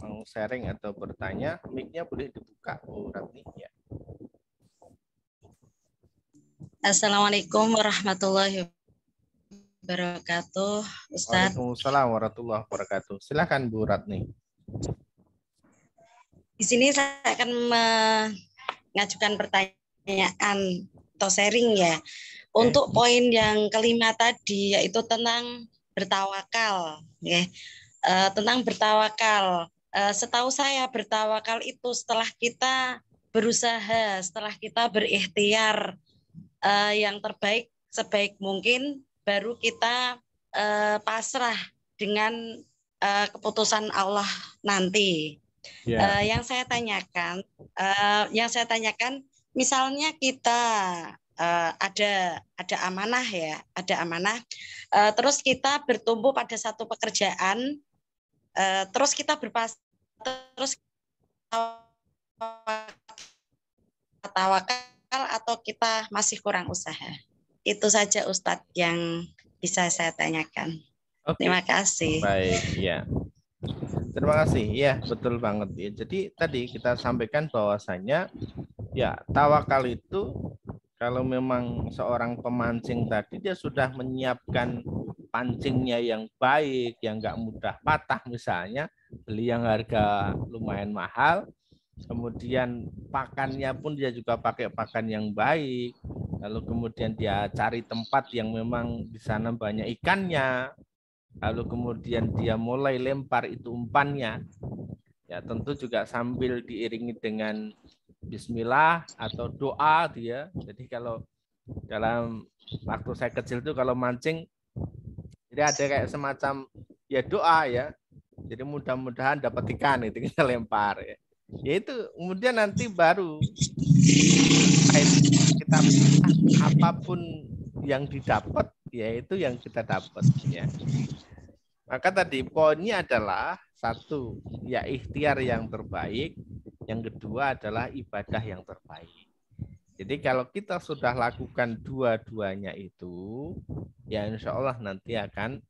A: Mau sharing atau bertanya, mic-nya boleh dibuka Bu Ratni ya.
G: Assalamualaikum warahmatullahi wabarakatuh, Ustadz.
A: Waalaikumsalam warahmatullahi wabarakatuh. Silakan Bu Ratni.
G: Di sini saya akan mengajukan pertanyaan atau sharing ya. Untuk poin yang kelima tadi yaitu tentang bertawakal, ya. Tentang bertawakal. Setahu saya bertawakal itu setelah kita berusaha, setelah kita berikhtiar yang terbaik sebaik mungkin, baru kita pasrah dengan keputusan Allah nanti.
A: Yeah.
G: Yang saya tanyakan, misalnya kita ada amanah ya, ada amanah. Terus kita bertumbuh pada satu pekerjaan, terus kita terus tawakal atau kita masih kurang usaha. Itu saja Ustadz yang bisa saya tanyakan.
A: Oke.
G: Terima kasih.
A: Baik, ya. Terima kasih. Ya, betul banget ya. Jadi tadi kita sampaikan bahwasanya ya tawakal itu kalau memang seorang pemancing tadi dia sudah menyiapkan pancingnya yang baik, yang nggak mudah patah misalnya, beli yang harga lumayan mahal, kemudian pakannya pun dia juga pakai pakan yang baik, lalu kemudian dia cari tempat yang memang di sana banyak ikannya, lalu kemudian dia mulai lempar itu umpannya, ya tentu juga sambil diiringi dengan bismillah atau doa dia. Jadi kalau dalam waktu saya kecil itu kalau mancing, jadi ada kayak semacam ya doa ya. Jadi mudah-mudahan dapat ikan itu kita lempar ya. Ya itu kemudian nanti baru kita apapun yang didapat yaitu yang kita dapat ya. Maka tadi poinnya adalah satu ya ikhtiar yang terbaik, yang kedua adalah ibadah yang terbaik. Jadi kalau kita sudah lakukan dua-duanya itu, ya insya Allah nanti akan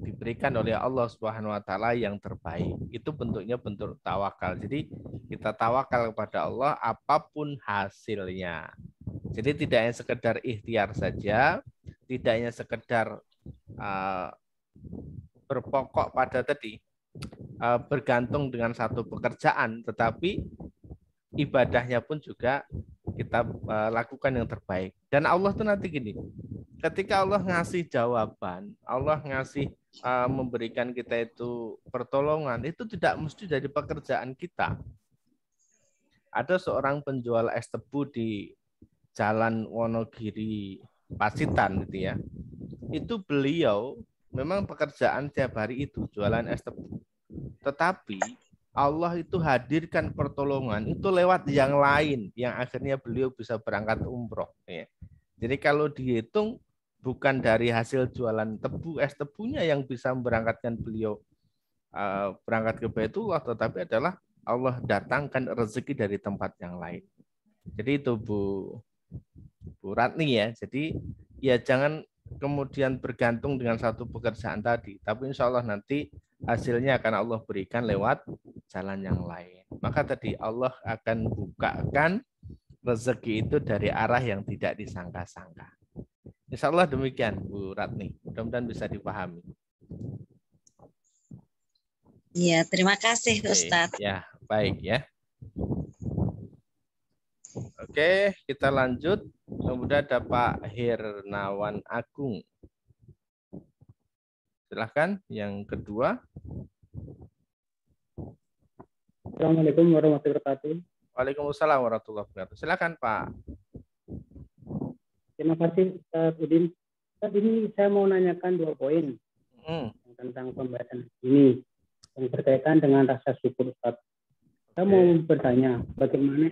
A: diberikan oleh Allah Subhanahu Wa Taala yang terbaik. Itu bentuknya bentuk tawakal. Jadi kita tawakal kepada Allah apapun hasilnya. Jadi tidak hanya sekedar ikhtiar saja, tidak hanya sekedar berpokok pada tadi bergantung dengan satu pekerjaan, tetapi ibadahnya pun juga kita lakukan yang terbaik. Dan Allah tuh nanti gini, ketika Allah ngasih jawaban, Allah ngasih memberikan kita itu pertolongan, itu tidak mesti dari pekerjaan kita. Ada seorang penjual es tebu di Jalan Wonogiri Pacitan gitu ya. Itu beliau memang pekerjaan tiap hari itu jualan es tebu. Tetapi Allah itu hadirkan pertolongan itu lewat yang lain yang akhirnya beliau bisa berangkat umroh. Ya. Jadi kalau dihitung bukan dari hasil jualan tebu, es tebunya yang bisa memberangkatkan beliau berangkat ke Baitullah, tetapi adalah Allah datangkan rezeki dari tempat yang lain. Jadi itu Bu Ratni ya. Jadi ya jangan kemudian bergantung dengan satu pekerjaan tadi, tapi insya Allah nanti hasilnya akan Allah berikan lewat jalan yang lain. Maka tadi Allah akan bukakan rezeki itu dari arah yang tidak disangka-sangka. Insya Allah demikian Bu Ratni, mudah-mudahan bisa dipahami.
G: Iya, terima kasih Ustadz.
A: Ya, baik ya. Oke, kita lanjut. Kemudian ada Pak Hirnawan Agung. Silahkan yang kedua.
H: Assalamualaikum warahmatullahi wabarakatuh.
A: Waalaikumsalam warahmatullahi wabarakatuh. Silakan Pak.
H: Terima kasih Ustaz Udin. Ustaz, ini saya mau nanyakan 2 poin tentang pembahasan ini yang berkaitan dengan rasa syukur Ustaz. Saya mau bertanya bagaimana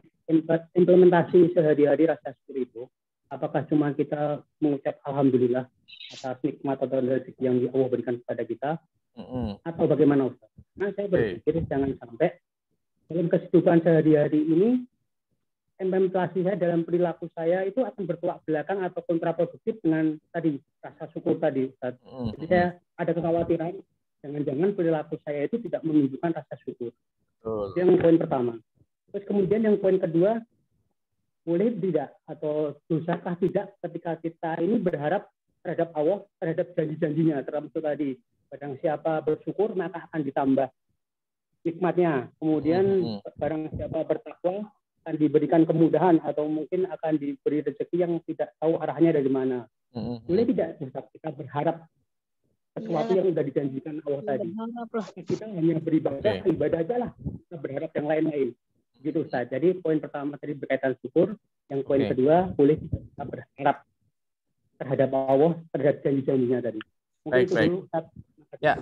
H: implementasi sehari-hari rasa syukur itu. Apakah cuma kita mengucap alhamdulillah atas nikmat atau rezeki yang Allah berikan kepada kita, atau bagaimana Ustaz? Nah, saya berpikir jangan sampai dalam kehidupan sehari-hari ini implementasi saya dalam perilaku saya itu akan bertolak belakang atau kontraproduktif dengan tadi rasa syukur tadi Ustaz. Jadi saya ada kekhawatiran jangan-jangan perilaku saya itu tidak menunjukkan rasa syukur. Itu yang poin pertama. Terus kemudian yang poin kedua, boleh tidak atau dosakah tidak ketika kita ini berharap terhadap Allah, terhadap janji-janjinya, termasuk tadi barang siapa bersyukur maka akan ditambah nikmatnya. Kemudian barang siapa bertakwa akan diberikan kemudahan atau mungkin akan diberi rezeki yang tidak tahu arahnya dari mana. Boleh tidak kita berharap sesuatu yang sudah dijanjikan Allah tadi? Kita hanya beribadah, ibadah aja lah. Kita berharap yang lain-lain. Gitu Ustaz. Jadi poin pertama tadi berkaitan syukur. Yang poin kedua, boleh kita berharap terhadap Allah, terhadap janji-janjinya tadi. Mungkin itu dulu Ustaz.
A: Ya.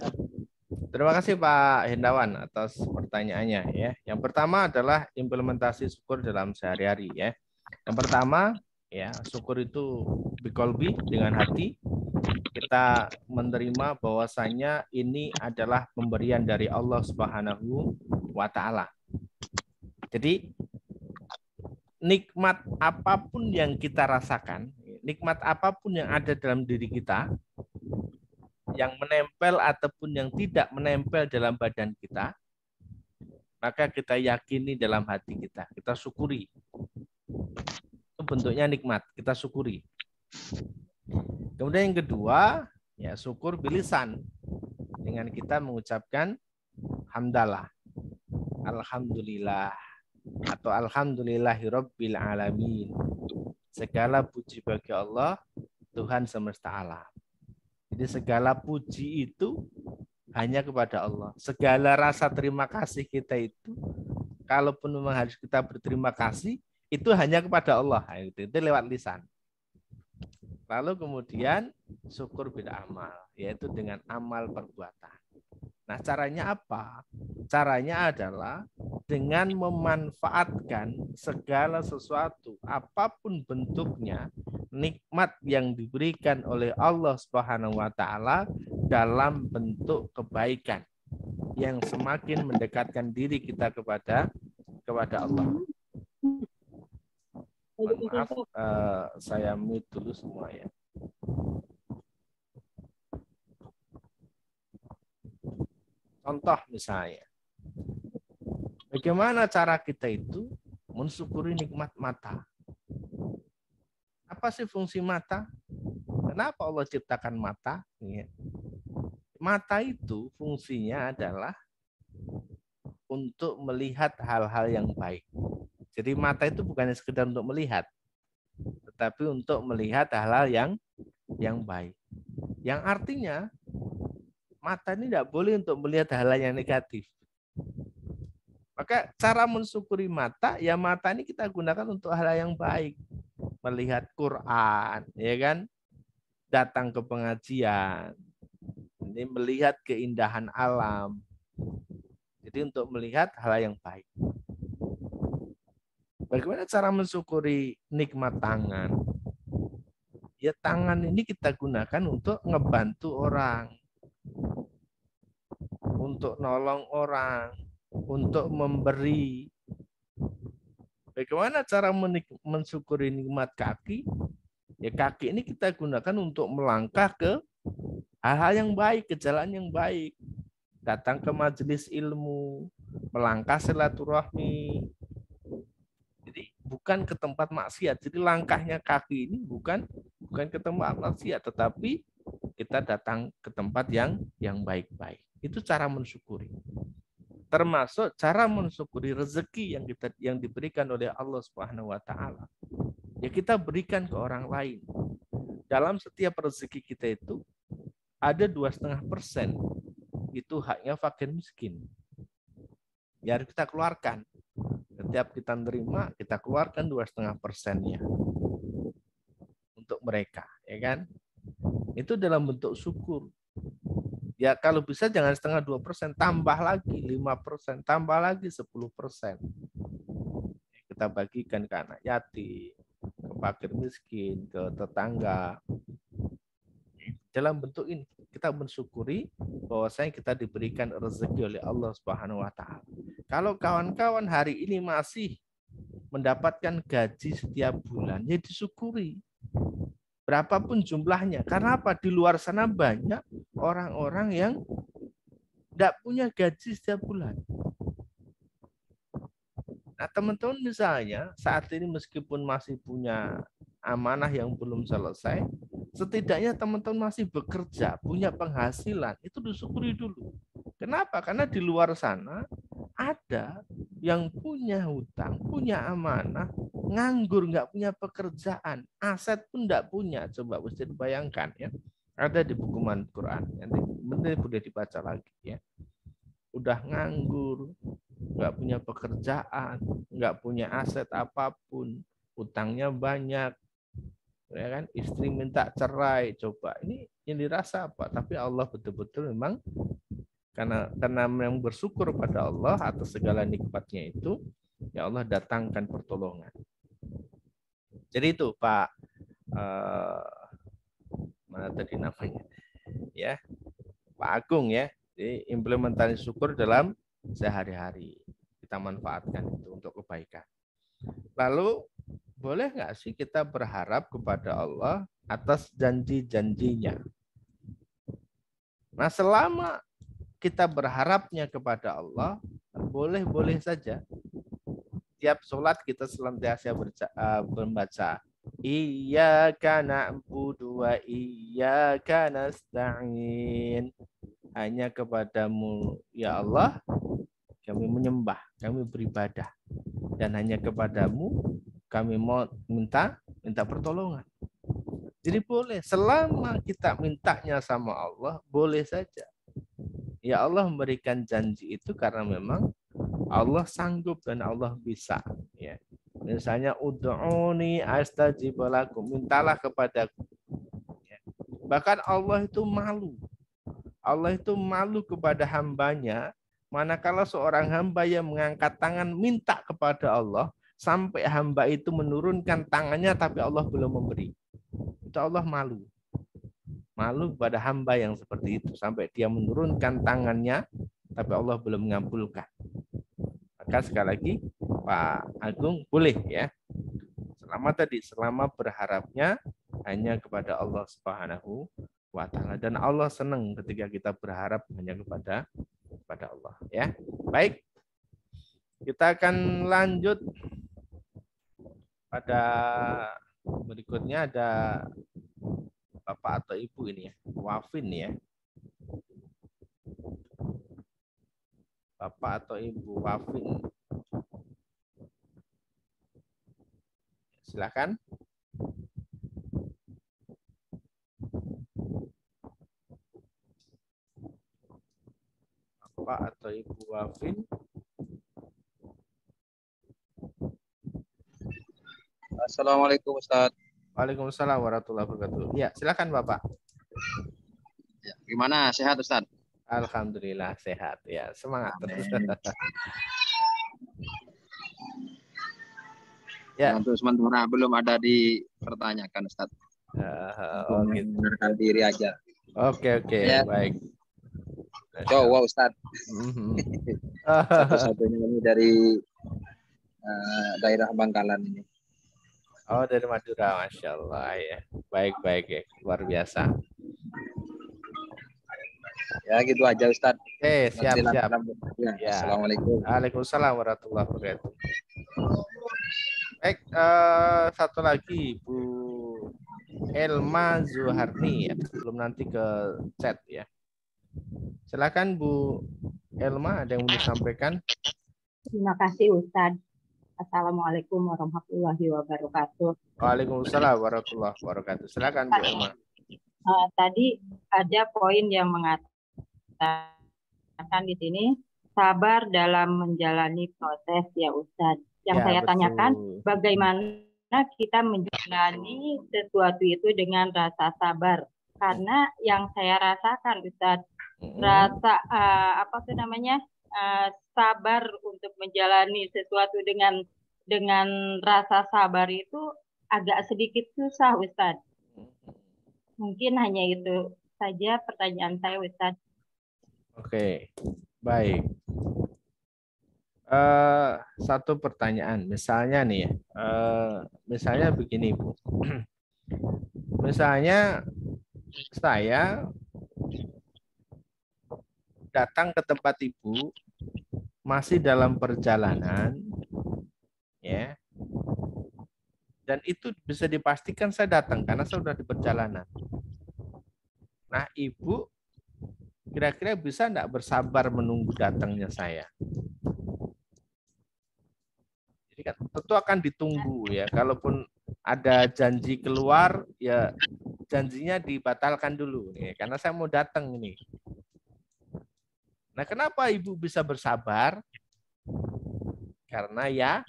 A: Terima kasih Pak Hendawan atas pertanyaannya ya. Yang pertama adalah implementasi syukur dalam sehari-hari ya. Yang pertama, Ya, syukur itu biqalbi, dengan hati. Kita menerima bahwasanya ini adalah pemberian dari Allah Subhanahu wa taala. Jadi nikmat apapun yang kita rasakan, nikmat apapun yang ada dalam diri kita, yang menempel ataupun yang tidak menempel dalam badan kita, maka kita yakini dalam hati kita, kita syukuri. Itu bentuknya nikmat, kita syukuri. Kemudian yang kedua, ya syukur bilisan, dengan kita mengucapkan hamdalah, alhamdulillah, atau alhamdulillahirabbil alamin. Segala puji bagi Allah, Tuhan semesta alam. Jadi segala puji itu hanya kepada Allah. Segala rasa terima kasih kita itu, kalaupun memang harus kita berterima kasih, itu hanya kepada Allah. Itu lewat lisan. Lalu kemudian syukur bil amal, yaitu dengan amal perbuatan. Nah, caranya apa? Caranya adalah dengan memanfaatkan segala sesuatu, apapun bentuknya, nikmat yang diberikan oleh Allah Subhanahu wa taala dalam bentuk kebaikan yang semakin mendekatkan diri kita kepada Allah. Maaf, saya mute dulu semua ya. Contoh misalnya, bagaimana cara kita itu mensyukuri nikmat mata? Apa sih fungsi mata? Kenapa Allah ciptakan mata? Mata itu fungsinya adalah untuk melihat hal-hal yang baik. Jadi mata itu bukan sekedar untuk melihat, tetapi untuk melihat hal-hal yang baik. Yang artinya mata ini tidak boleh untuk melihat hal-hal yang negatif. Maka cara mensyukuri mata, ya mata ini kita gunakan untuk hal-hal yang baik. Melihat Quran, ya kan? Datang ke pengajian. Ini melihat keindahan alam. Jadi untuk melihat hal yang baik. Bagaimana cara mensyukuri nikmat tangan? Ya tangan ini kita gunakan untuk ngebantu orang. Untuk nolong orang. Untuk memberi. Bagaimana cara mensyukuri nikmat kaki? Ya kaki ini kita gunakan untuk melangkah ke hal-hal yang baik, ke jalan yang baik. Datang ke majelis ilmu, melangkah silaturahmi. Jadi bukan ke tempat maksiat. Jadi langkahnya kaki ini bukan ke tempat maksiat, tetapi kita datang ke tempat yang baik-baik. Itu cara mensyukuri. Termasuk cara mensyukuri rezeki yang diberikan oleh Allah Subhanahu wa taala. Ya kita berikan ke orang lain. Dalam setiap rezeki kita itu ada 2,5% itu haknya fakir miskin. Ya harus kita keluarkan. Setiap kita menerima, kita keluarkan 2,5%-nya untuk mereka, ya kan? Itu dalam bentuk syukur. Ya kalau bisa jangan 0,5%, tambah lagi 5%, tambah lagi 10%. Kita bagikan ke anak yatim, ke fakir miskin, ke tetangga. Dalam bentuk ini kita mensyukuri bahwasanya kita diberikan rezeki oleh Allah Subhanahu wa taala. Kalau kawan-kawan hari ini masih mendapatkan gaji setiap bulan, ya disyukuri. Berapapun jumlahnya. Karena apa? Di luar sana banyak orang-orang yang tidak punya gaji setiap bulan. Nah, teman-teman misalnya saat ini meskipun masih punya amanah yang belum selesai, setidaknya teman-teman masih bekerja, punya penghasilan, itu disyukuri dulu. Kenapa? Karena di luar sana ada yang punya hutang, punya amanah, nganggur, nggak punya pekerjaan, aset pun nggak punya. Coba bisa dibayangkan ya. Ada di buku Quran, nanti boleh dibaca lagi ya. Udah nganggur, nggak punya pekerjaan, nggak punya aset apapun, utangnya banyak, ya kan? Istri minta cerai, coba ini yang dirasa apa? Tapi Allah betul-betul memang karena memang bersyukur pada Allah atas segala nikmatnya itu, ya Allah datangkan pertolongan. Jadi itu Pak, mana tadi namanya? Ya, Pak Agung ya. Jadi implementasi syukur dalam sehari-hari. Kita manfaatkan itu untuk kebaikan. Lalu boleh nggak sih kita berharap kepada Allah atas janji-janjinya? Nah, selama kita berharapnya kepada Allah, boleh-boleh saja. Tiap sholat kita senantiasa membaca Iyyaka na'budu wa iyyaka nasta'in. Hanya kepadamu ya Allah kami menyembah, kami beribadah, dan hanya kepadamu kami mau minta pertolongan. Jadi boleh, selama kita mintanya sama Allah, boleh saja. Ya Allah memberikan janji itu karena memang Allah sanggup dan Allah bisa. Ya. Misalnya ud'uni astajib lakum, mintalah kepadaku. Ya. Bahkan Allah itu malu. Allah itu malu kepada hambanya, manakala seorang hamba yang mengangkat tangan minta kepada Allah, sampai hamba itu menurunkan tangannya tapi Allah belum memberi. Itu Allah malu. Malu kepada hamba yang seperti itu. Sampai dia menurunkan tangannya, tapi Allah belum mengabulkan. Maka sekali lagi, Pak Agung, boleh ya. Selama berharapnya hanya kepada Allah Subhanahu wa Ta'ala. Dan Allah senang ketika kita berharap hanya kepada Allah. Ya, baik. Kita akan lanjut pada berikutnya, ada Bapak atau Ibu ini ya, Wafin ya. Bapak atau Ibu Wafin. Silakan. Bapak atau Ibu Wafin.
I: Assalamualaikum Ustaz.
A: Waalaikumsalam warahmatullahi wabarakatuh. Ya, silakan Bapak.
I: Ya, gimana, sehat Ustaz?
A: Alhamdulillah sehat ya, semangat terus. Ya.
I: Untuk sementara belum ada dipertanyakan Ustaz. Mengenalkan diri aja.
A: Oke, ya. Baik.
I: Jawa Ustaz. Satu-satunya ini dari daerah Bangkalan ini.
A: Oh, dari Madura, Masya Allah ya. Baik ya, luar biasa.
I: Ya gitu aja Ustaz.
A: Siap.
I: Ya.
A: Assalamualaikum. Waalaikumsalam warahmatullahi wabarakatuh. Baik, satu lagi Bu Elma Zuharni ya, sebelum nanti ke chat ya. Silakan Bu Elma, ada yang mau disampaikan?
J: Terima kasih Ustadz. Assalamualaikum warahmatullahi wabarakatuh.
A: Waalaikumsalam warahmatullahi wabarakatuh. Silakan Bu Elma.
J: Tadi ada poin yang mengatakan di sini sabar dalam menjalani proses ya Ustadz. Yang saya tanyakan, bagaimana kita menjalani sesuatu itu dengan rasa sabar? Karena yang saya rasakan Ustadz, rasa sabar untuk menjalani sesuatu dengan rasa sabar itu agak sedikit susah Ustadz. Mungkin hanya itu saja pertanyaan saya Ustadz.
A: Oke, baik. Satu pertanyaan, misalnya nih ya, misalnya begini Bu, misalnya saya datang ke tempat Ibu masih dalam perjalanan, ya, dan itu bisa dipastikan saya datang karena saya sudah di perjalanan. Nah, Ibu kira-kira bisa enggak bersabar menunggu datangnya saya? Jadi kan tentu akan ditunggu ya. Kalaupun ada janji keluar, ya janjinya dibatalkan dulu nih, karena saya mau datang ini. Nah, kenapa Ibu bisa bersabar? Karena ya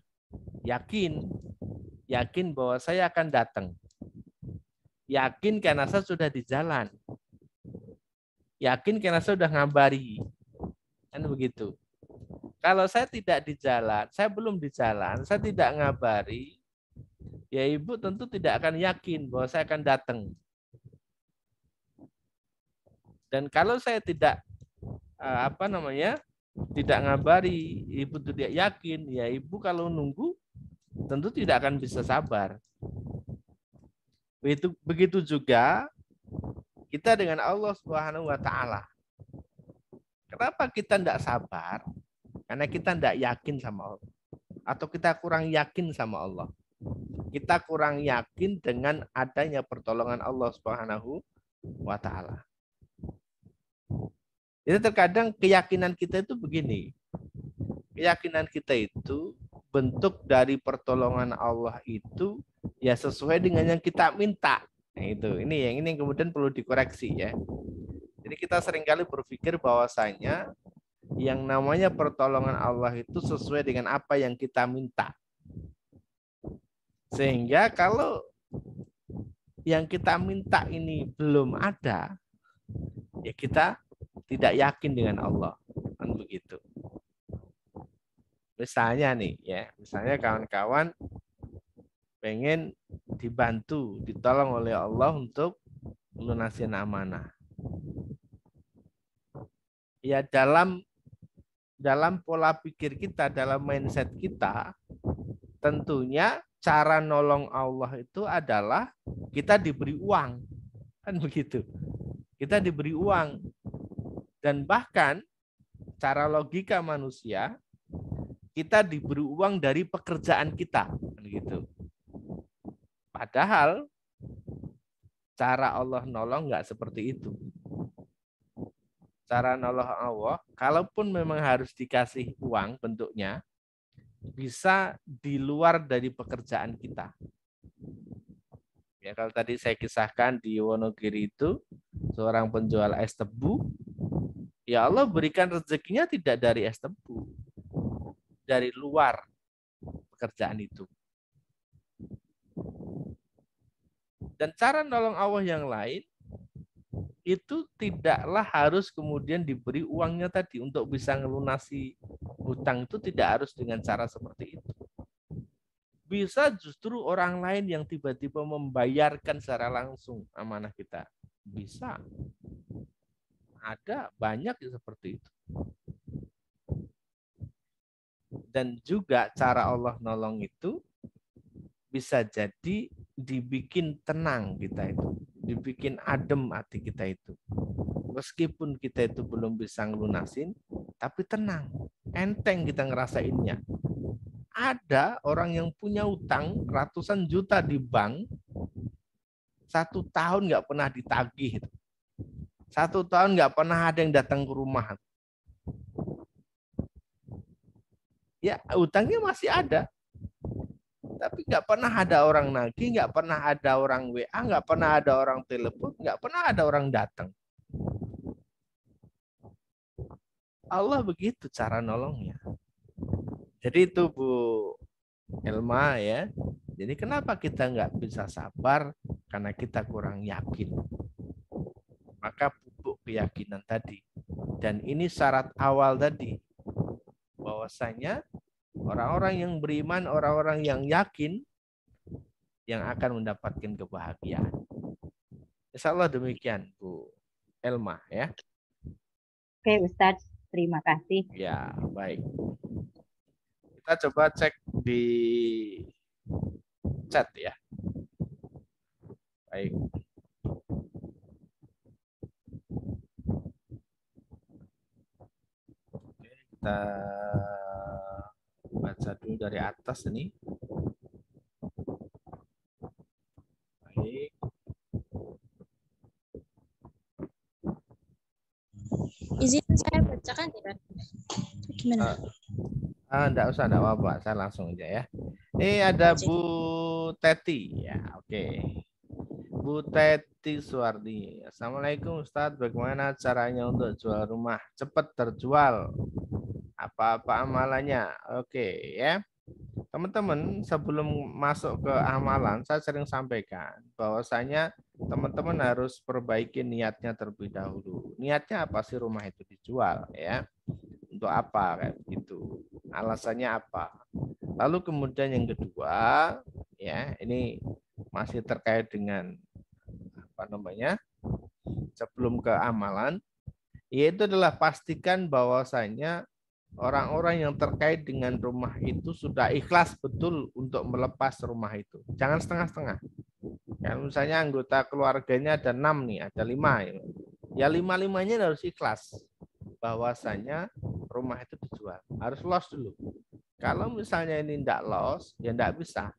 A: yakin bahwa saya akan datang. Yakin karena saya sudah di jalan. Yakin karena saya sudah ngabari. Kan begitu. Kalau saya tidak di jalan, saya belum di jalan, saya tidak ngabari, ya ibu tentu tidak akan yakin bahwa saya akan datang. Dan kalau saya tidak tidak ngabari, ibu tidak yakin, ya ibu kalau nunggu tentu tidak akan bisa sabar. Begitu juga kita dengan Allah Subhanahu wa taala. Kenapa kita tidak sabar? Karena kita tidak yakin sama Allah. Atau kita kurang yakin sama Allah. Kita kurang yakin dengan adanya pertolongan Allah Subhanahu wa taala. Jadi terkadang keyakinan kita itu begini. Keyakinan kita itu bentuk dari pertolongan Allah itu ya sesuai dengan yang kita minta. Nah, ini yang kemudian perlu dikoreksi ya. Jadi kita seringkali berpikir bahwasanya yang namanya pertolongan Allah itu sesuai dengan apa yang kita minta. Sehingga kalau yang kita minta ini belum ada, ya kita tidak yakin dengan Allah. Kan begitu. Misalnya nih ya, misalnya kawan-kawan pengen dibantu, ditolong oleh Allah untuk lunasin amanah. Ya dalam pola pikir kita, dalam mindset kita, tentunya cara nolong Allah itu adalah kita diberi uang. Kan begitu. Kita diberi uang. Dan bahkan cara logika manusia, kita diberi uang dari pekerjaan kita. Kan gitu. Padahal cara Allah nolong nggak seperti itu. Cara nolong Allah, kalaupun memang harus dikasih uang bentuknya, bisa di luar dari pekerjaan kita. Ya, kalau tadi saya kisahkan di Wonogiri itu, seorang penjual es tebu, ya Allah berikan rezekinya tidak dari es tebu, dari luar pekerjaan itu. Dan cara nolong Allah yang lain, itu tidaklah harus kemudian diberi uangnya tadi untuk bisa ngelunasi hutang, itu tidak harus dengan cara seperti itu. Bisa justru orang lain yang tiba-tiba membayarkan secara langsung amanah kita. Bisa. Ada banyak yang seperti itu. Dan juga cara Allah nolong itu bisa jadi dibikin tenang kita itu. Dibikin adem hati kita itu. Meskipun kita itu belum bisa ngelunasin, tapi tenang. Enteng kita ngerasainnya. Ada orang yang punya utang ratusan juta di bank, 1 tahun nggak pernah ditagih. 1 tahun nggak pernah ada yang datang ke rumah. Ya, utangnya masih ada. Tapi nggak pernah ada orang nagih, nggak pernah ada orang WA, nggak pernah ada orang telepon, nggak pernah ada orang datang. Allah begitu cara nolongnya. Jadi itu Bu Elma ya. Jadi kenapa kita nggak bisa sabar? Karena kita kurang yakin. Maka pupuk keyakinan tadi. Dan ini syarat awal tadi. Bahwasanya orang-orang yang beriman, orang-orang yang yakin, yang akan mendapatkan kebahagiaan. Insya Allah demikian Bu Elma ya.
J: Oke Ustadz, terima kasih.
A: Ya baik. Kita coba cek di chat ya. Baik. Oke, kita baca dulu dari atas ini. Baik.
K: Izin saya bacakan ya. Gimana?
A: Enggak usah, enggak apa-apa. Saya langsung aja ya. Ini ada Bu Teti. Ya, oke. Bu Teti Suwardi. Assalamualaikum Ustadz. Bagaimana caranya untuk jual rumah cepat terjual? Apa-apa amalannya? Oke ya. Teman-teman, sebelum masuk ke amalan, saya sering sampaikan bahwasanya teman-teman harus perbaiki niatnya terlebih dahulu. Niatnya apa sih rumah itu dijual ya? Untuk apa kayak begitu? Alasannya apa? Lalu kemudian yang kedua, ya, ini masih terkait dengan apa namanya? Sebelum ke amalan, yaitu adalah pastikan bahwasanya orang-orang yang terkait dengan rumah itu sudah ikhlas betul untuk melepas rumah itu. Jangan setengah-setengah. Ya, misalnya anggota keluarganya ada 6 nih, ada 5. Ya 5-5-nya harus ikhlas bahwasanya rumah itu dijual. Harus los dulu. Kalau misalnya ini tidak los, ya tidak bisa.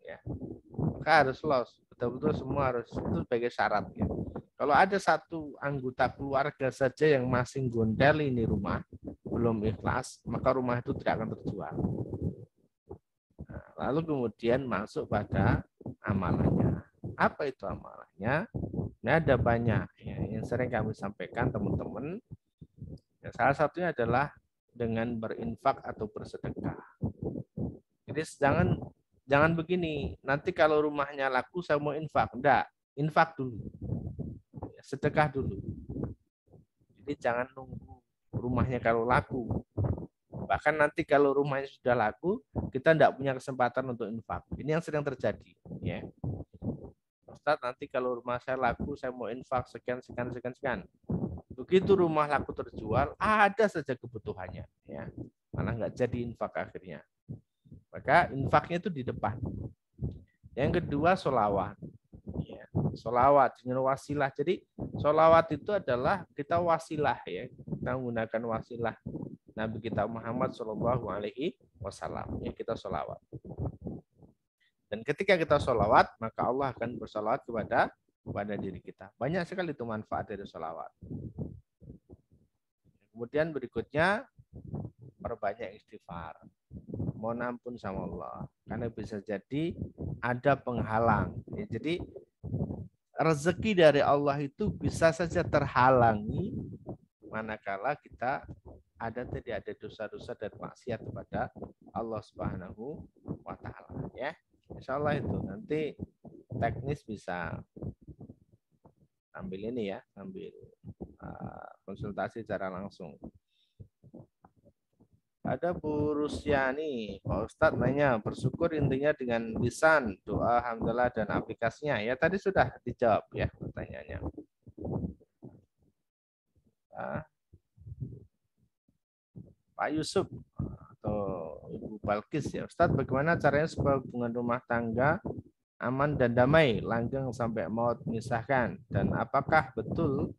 A: Ya. Maka harus los. Betul-betul semua harus, itu sebagai syarat. Ya. Kalau ada satu anggota keluarga saja yang masih gondel ini rumah, belum ikhlas, maka rumah itu tidak akan terjual. Nah, lalu kemudian masuk pada amalannya. Apa itu amalannya? Ini ada banyak ya, yang sering kami sampaikan teman-teman. Ya, salah satunya adalah dengan berinfak atau bersedekah. Jadi jangan begini, nanti kalau rumahnya laku saya mau infak. Enggak, infak dulu. Sedekah dulu. Jadi jangan nunggu rumahnya kalau laku. Bahkan nanti kalau rumahnya sudah laku, kita tidak punya kesempatan untuk infak. Ini yang sering terjadi. Ya. Ustaz, nanti kalau rumah saya laku, saya mau infak sekian. Begitu rumah laku terjual, ada saja kebutuhannya. Ya. Malah nggak jadi infak akhirnya. Maka infaknya itu di depan. Yang kedua, sholawat. Ya. Sholawat dengan wasilah. Jadi sholawat itu adalah kita wasilah ya. Kita menggunakan wasilah Nabi kita Muhammad Shallallahu Alaihi Wasallam. Ya, kita sholawat. Dan ketika kita sholawat, maka Allah akan bersolawat kepada diri kita. Banyak sekali itu manfaat dari sholawat. Kemudian berikutnya, perbanyak istighfar. Mohon ampun sama Allah. Karena bisa jadi ada penghalang. Ya, jadi rezeki dari Allah itu bisa saja terhalangi manakala kita tidak ada dosa-dosa dan maksiat kepada Allah Subhanahu wa taala ya. Insyaallah itu nanti teknis bisa ambil ini ya, ambil konsultasi secara langsung. Ada Bu Rusyani, Pak Ustadz nanya, bersyukur intinya dengan lisan, doa, hamdalah, dan aplikasinya. Ya tadi sudah dijawab ya pertanyaannya. Pak Yusuf atau Ibu Balkis ya, Ustadz bagaimana caranya supaya hubungan rumah tangga aman dan damai, langgeng sampai maut misahkan, dan apakah betul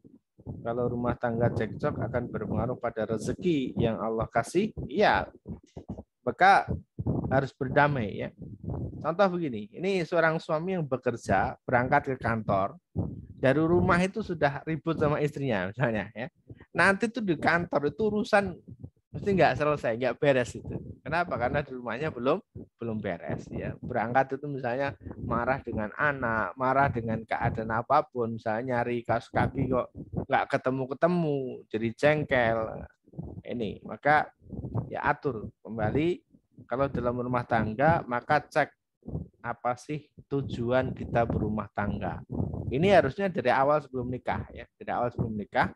A: kalau rumah tangga cekcok akan berpengaruh pada rezeki yang Allah kasih? Iya, maka harus berdamai ya. Contoh begini, ini seorang suami yang bekerja, berangkat ke kantor, dari rumah itu sudah ribut sama istrinya misalnya ya. Nanti tuh di kantor itu urusan mesti nggak selesai, nggak beres itu. Kenapa? Karena di rumahnya belum beres ya. Berangkat itu misalnya marah dengan anak, marah dengan keadaan apapun, misalnya nyari kaos kaki kok nggak ketemu, jadi jengkel. Ini maka ya atur kembali. Kalau dalam rumah tangga maka cek apa sih tujuan kita berumah tangga. Ini harusnya dari awal sebelum nikah ya. Dari awal sebelum nikah,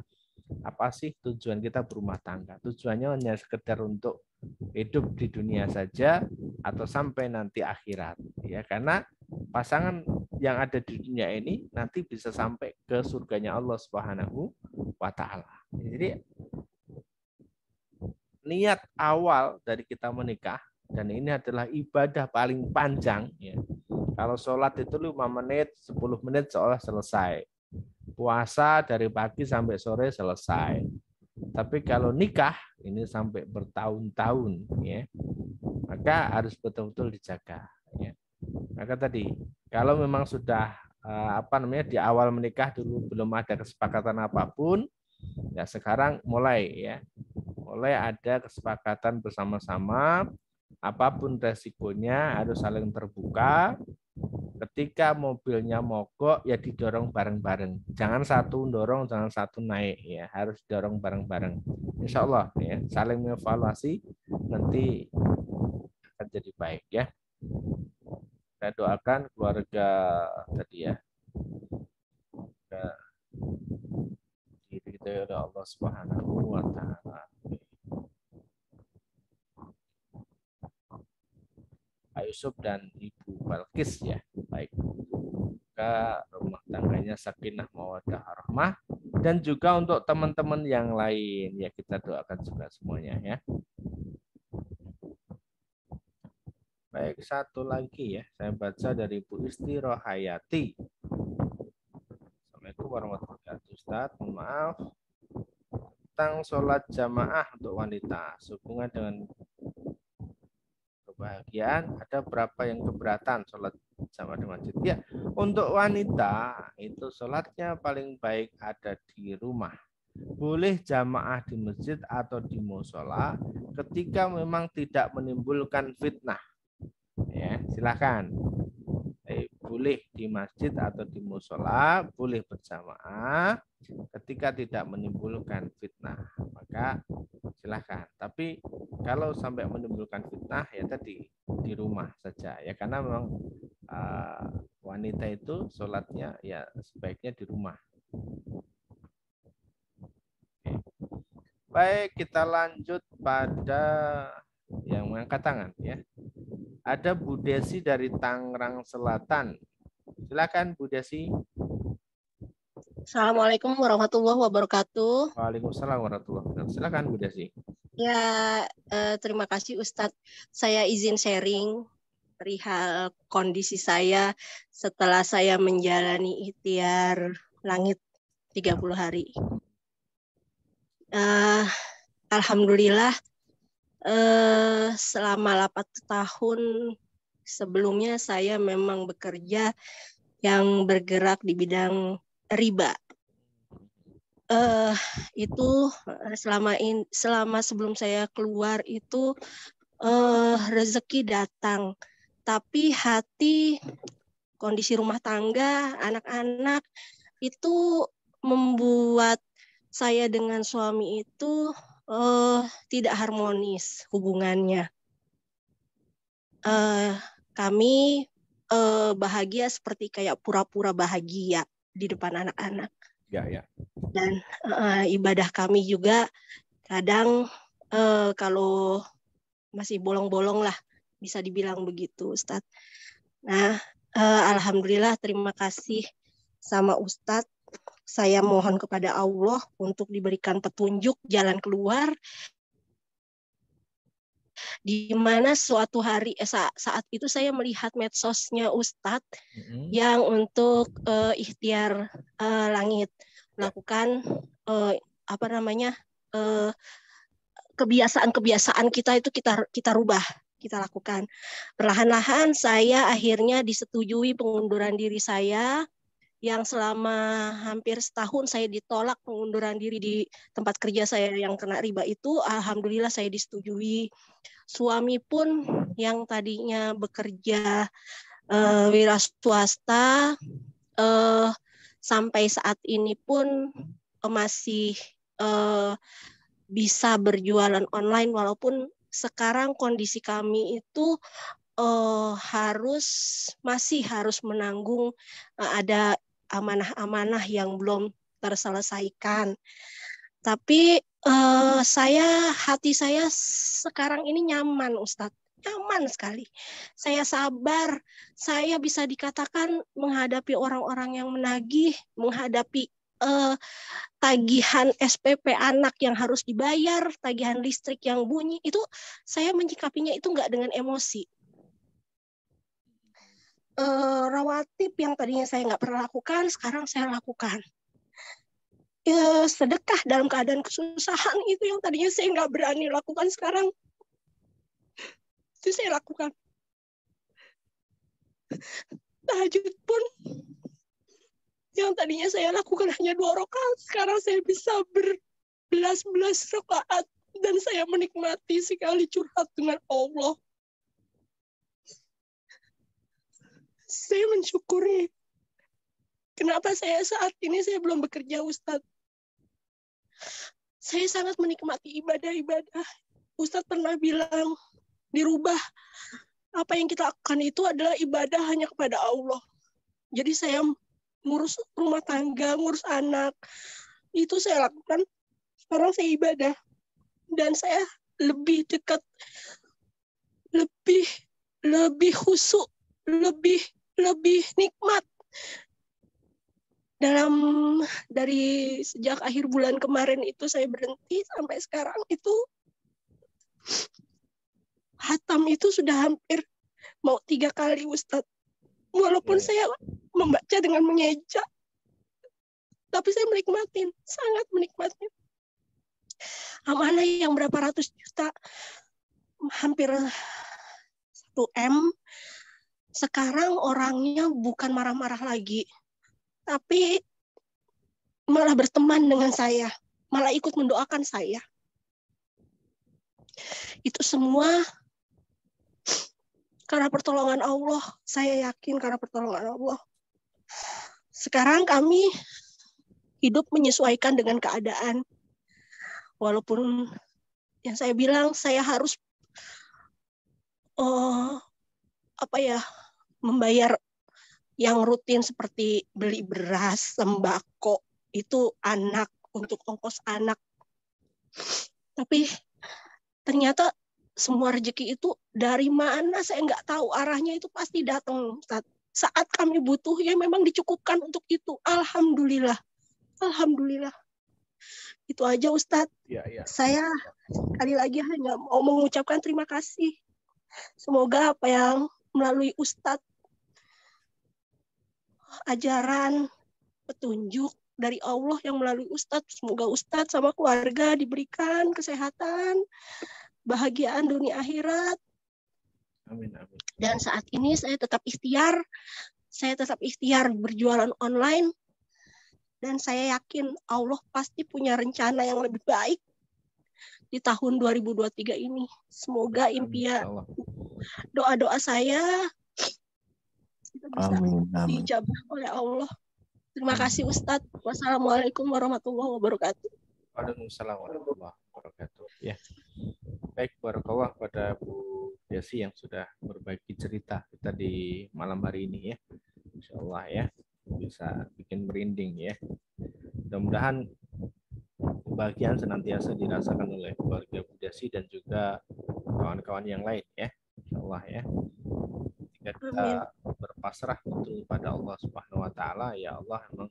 A: apa sih tujuan kita berumah tangga? Tujuannya hanya sekedar untuk hidup di dunia saja atau sampai nanti akhirat ya, karena pasangan yang ada di dunia ini nanti bisa sampai ke surganya Allah Subhanahu wa taala. Jadi niat awal dari kita menikah, dan ini adalah ibadah paling panjang ya. Kalau sholat itu 5 menit, 10 menit seolah selesai. Puasa dari pagi sampai sore selesai. Tapi kalau nikah ini sampai bertahun-tahun ya. Maka harus betul-betul dijaga ya. Maka tadi kalau memang sudah di awal menikah dulu belum ada kesepakatan apapun, ya sekarang mulai ya. Mulai ada kesepakatan bersama-sama, apapun resikonya harus saling terbuka. Ketika mobilnya mogok ya didorong bareng-bareng. Jangan satu dorong, jangan satu naik ya, harus dorong bareng-bareng. Insya Allah ya, saling mengevaluasi nanti akan jadi baik ya. Saya doakan keluarga tadi ya. Diridhoi oleh Allah Subhanahu wa taala. Pak Yusuf dan Ibu Balqis ya. Baik. Semoga rumah tangganya sakinah mawaddah rahmah, dan juga untuk teman-teman yang lain ya, kita doakan juga semuanya ya. Baik, satu lagi ya, saya baca dari Bu Isti Rohayati. Assalamualaikum warahmatullahi wabarakatuh. Ustaz, mohon maaf tentang sholat jamaah untuk wanita sehubungan dengan kebahagiaan, ada berapa yang keberatan sholat jamaah di masjid? Ya, untuk wanita itu sholatnya paling baik ada di rumah. Boleh jamaah di masjid atau di musola ketika memang tidak menimbulkan fitnah. Ya, silakan. Boleh di masjid atau di musola, boleh berjamaah ketika tidak menimbulkan fitnah, maka silahkan. Tapi kalau sampai menimbulkan fitnah ya tadi di rumah saja ya, karena memang wanita itu sholatnya ya sebaiknya di rumah. Oke. Baik, kita lanjut pada yang mengangkat tangan ya. Ada Bu Desi dari Tangerang Selatan. Silakan Bu Desi.
L: Assalamualaikum warahmatullahi wabarakatuh.
A: Waalaikumsalam warahmatullahi wabarakatuh. Silakan Bu Desi.
L: Ya, terima kasih Ustadz. Saya izin sharing perihal kondisi saya setelah saya menjalani ikhtiar langit 30 hari. Alhamdulillah, selama 8 tahun sebelumnya saya memang bekerja yang bergerak di bidang riba. Itu selama sebelum saya keluar itu rezeki datang, tapi hati, kondisi rumah tangga, anak-anak itu membuat saya dengan suami itu tidak harmonis hubungannya. Kami bahagia seperti kayak pura-pura bahagia di depan anak-anak.
A: Ya, ya.
L: Dan ibadah kami juga kadang kalau masih bolong-bolong lah, bisa dibilang begitu, Ustadz. Nah, alhamdulillah, terima kasih sama Ustadz. Saya mohon kepada Allah untuk diberikan petunjuk jalan keluar, di mana suatu hari saat itu saya melihat medsosnya Ustadz yang untuk ikhtiar langit melakukan kebiasaan-kebiasaan kita itu kita rubah, kita lakukan. Perlahan-lahan saya akhirnya disetujui pengunduran diri saya yang selama hampir setahun saya ditolak pengunduran diri di tempat kerja saya yang kena riba itu. Alhamdulillah saya disetujui. Suami pun yang tadinya bekerja wira swasta sampai saat ini pun masih bisa berjualan online, walaupun sekarang kondisi kami itu masih harus menanggung ada amanah-amanah yang belum terselesaikan. Tapi hati saya sekarang ini nyaman, Ustadz. Nyaman sekali. Saya sabar. Saya bisa dikatakan menghadapi orang-orang yang menagih, menghadapi tagihan SPP anak yang harus dibayar, tagihan listrik yang bunyi, itu saya menyikapinya itu nggak dengan emosi. Rawatib yang tadinya saya nggak pernah lakukan, sekarang saya lakukan. Sedekah dalam keadaan kesusahan itu yang tadinya saya nggak berani lakukan, sekarang itu saya lakukan. Tahajud pun yang tadinya saya lakukan hanya 2 rakaat, sekarang saya bisa berbelas-belas rakaat, dan saya menikmati sekali curhat dengan Allah. Saya mensyukuri. Kenapa saat ini saya belum bekerja, Ustadz? Saya sangat menikmati ibadah-ibadah. Ustadz pernah bilang, dirubah. Apa yang kita lakukan itu adalah ibadah hanya kepada Allah. Jadi saya ngurus rumah tangga, ngurus anak, itu saya lakukan. Sekarang saya ibadah. Dan saya lebih dekat, lebih khusyuk, lebih nikmat dari sejak akhir bulan kemarin itu saya berhenti sampai sekarang itu hatam itu sudah hampir mau 3 kali Ustadz. Walaupun saya membaca dengan mengeja, tapi saya menikmatin, sangat menikmati. Amanah yang berapa ratus juta, hampir 1 M, sekarang orangnya bukan marah-marah lagi, tapi malah berteman dengan saya, malah ikut mendoakan saya. Itu semua karena pertolongan Allah, saya yakin karena pertolongan Allah. Sekarang kami hidup menyesuaikan dengan keadaan. Walaupun yang saya bilang saya harus membayar yang rutin seperti beli beras, sembako, itu anak, untuk ongkos anak. Tapi ternyata semua rezeki itu dari mana saya nggak tahu, arahnya itu pasti datang. Saat kami butuh ya memang dicukupkan untuk itu. Alhamdulillah. Alhamdulillah. Itu aja Ustadz.
A: Ya.
L: Saya sekali lagi hanya mau mengucapkan terima kasih. Semoga apa yang melalui Ustadz, ajaran, petunjuk dari Allah yang melalui Ustadz, semoga Ustadz sama keluarga diberikan kesehatan, bahagiaan dunia akhirat.
A: Amin.
L: Dan saat ini saya tetap ikhtiar berjualan online, dan saya yakin Allah pasti punya rencana yang lebih baik di tahun 2023 ini. Semoga impian, doa-doa saya bisa dijabah oleh Allah. Terima kasih Ustadz. Wassalamualaikum warahmatullahi wabarakatuh.
A: Waalaikumsalam warahmatullahi wabarakatuh. Ya. Baik, barakallah pada Bu Desi yang sudah berbagi cerita kita di malam hari ini ya. Insyaallah ya, bisa bikin merinding ya. Mudah-mudahan kebahagiaan senantiasa dirasakan oleh keluarga Bu Desi dan juga kawan-kawan yang lain ya. Insyaallah ya. Jika kita berpasrah betul pada Allah Subhanahu wa taala, ya Allah memang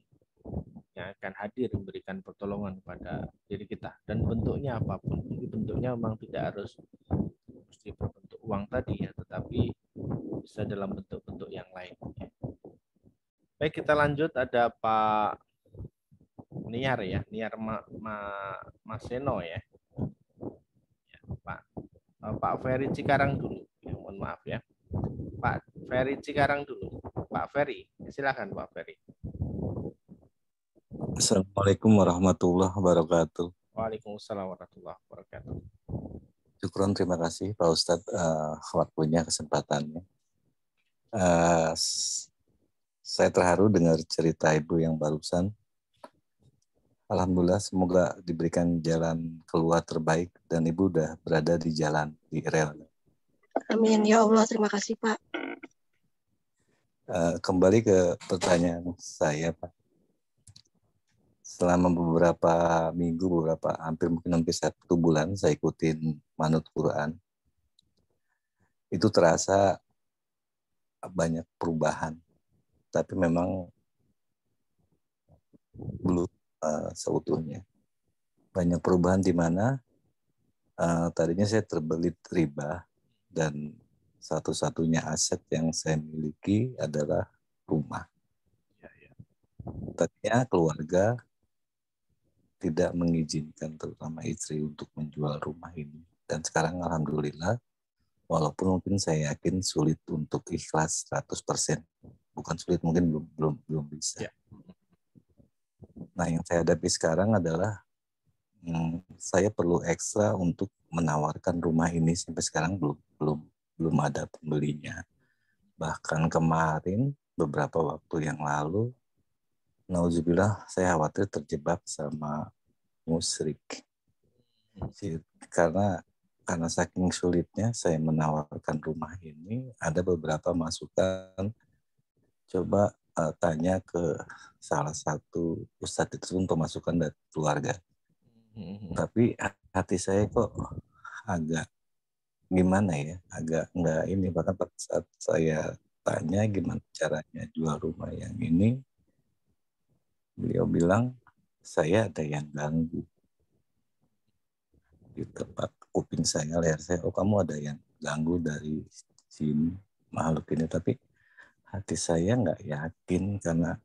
A: yang akan hadir memberikan pertolongan kepada diri kita, dan bentuknya apapun. Bentuknya memang tidak harus mesti berbentuk uang tadi ya, tetapi bisa dalam bentuk-bentuk yang lain ya. Baik, kita lanjut. Ada Pak Niar ya, Mas Seno ya. Pak Ferry Cikarang dulu ya, mohon maaf ya. Pak Ferry Cikarang dulu. Pak Ferry, silakan Pak Ferry.
M: Assalamualaikum warahmatullahi wabarakatuh.
A: Waalaikumsalam warahmatullahi wabarakatuh.
M: Syukron, terima kasih Pak Ustadz waktunya, kesempatannya. Saya terharu dengar cerita Ibu yang barusan. Alhamdulillah, semoga diberikan jalan keluar terbaik dan Ibu udah berada di jalan, di rel.
L: Amin ya Allah, terima kasih Pak.
M: Kembali ke pertanyaan saya Pak. Selama beberapa minggu, hampir 1 bulan saya ikutin manut Quran. Itu terasa banyak perubahan, tapi memang belum seutuhnya. Banyak perubahan di mana tadinya saya terbelit riba dan satu-satunya aset yang saya miliki adalah rumah. Tadinya keluarga tidak mengizinkan, terutama istri, untuk menjual rumah ini. Dan sekarang alhamdulillah, walaupun mungkin saya yakin sulit untuk ikhlas 100%. Bukan sulit, mungkin belum bisa. Ya. Nah, yang saya hadapi sekarang adalah saya perlu ekstra untuk menawarkan rumah ini. Sampai sekarang belum ada pembelinya. Bahkan kemarin, beberapa waktu yang lalu, nauzubillah, saya khawatir terjebak sama musyrik. Karena saking sulitnya saya menawarkan rumah ini, ada beberapa masukan. Coba tanya ke salah satu ustadz itu untuk masukan dari keluarga. Tapi hati saya kok agak gimana ya, agak enggak ini. Bahkan pada saat saya tanya gimana caranya jual rumah yang ini, beliau bilang saya ada yang ganggu di tempat kuping saya, leher saya. Oh, kamu ada yang ganggu dari sini, makhluk ini. Tapi hati saya nggak yakin karena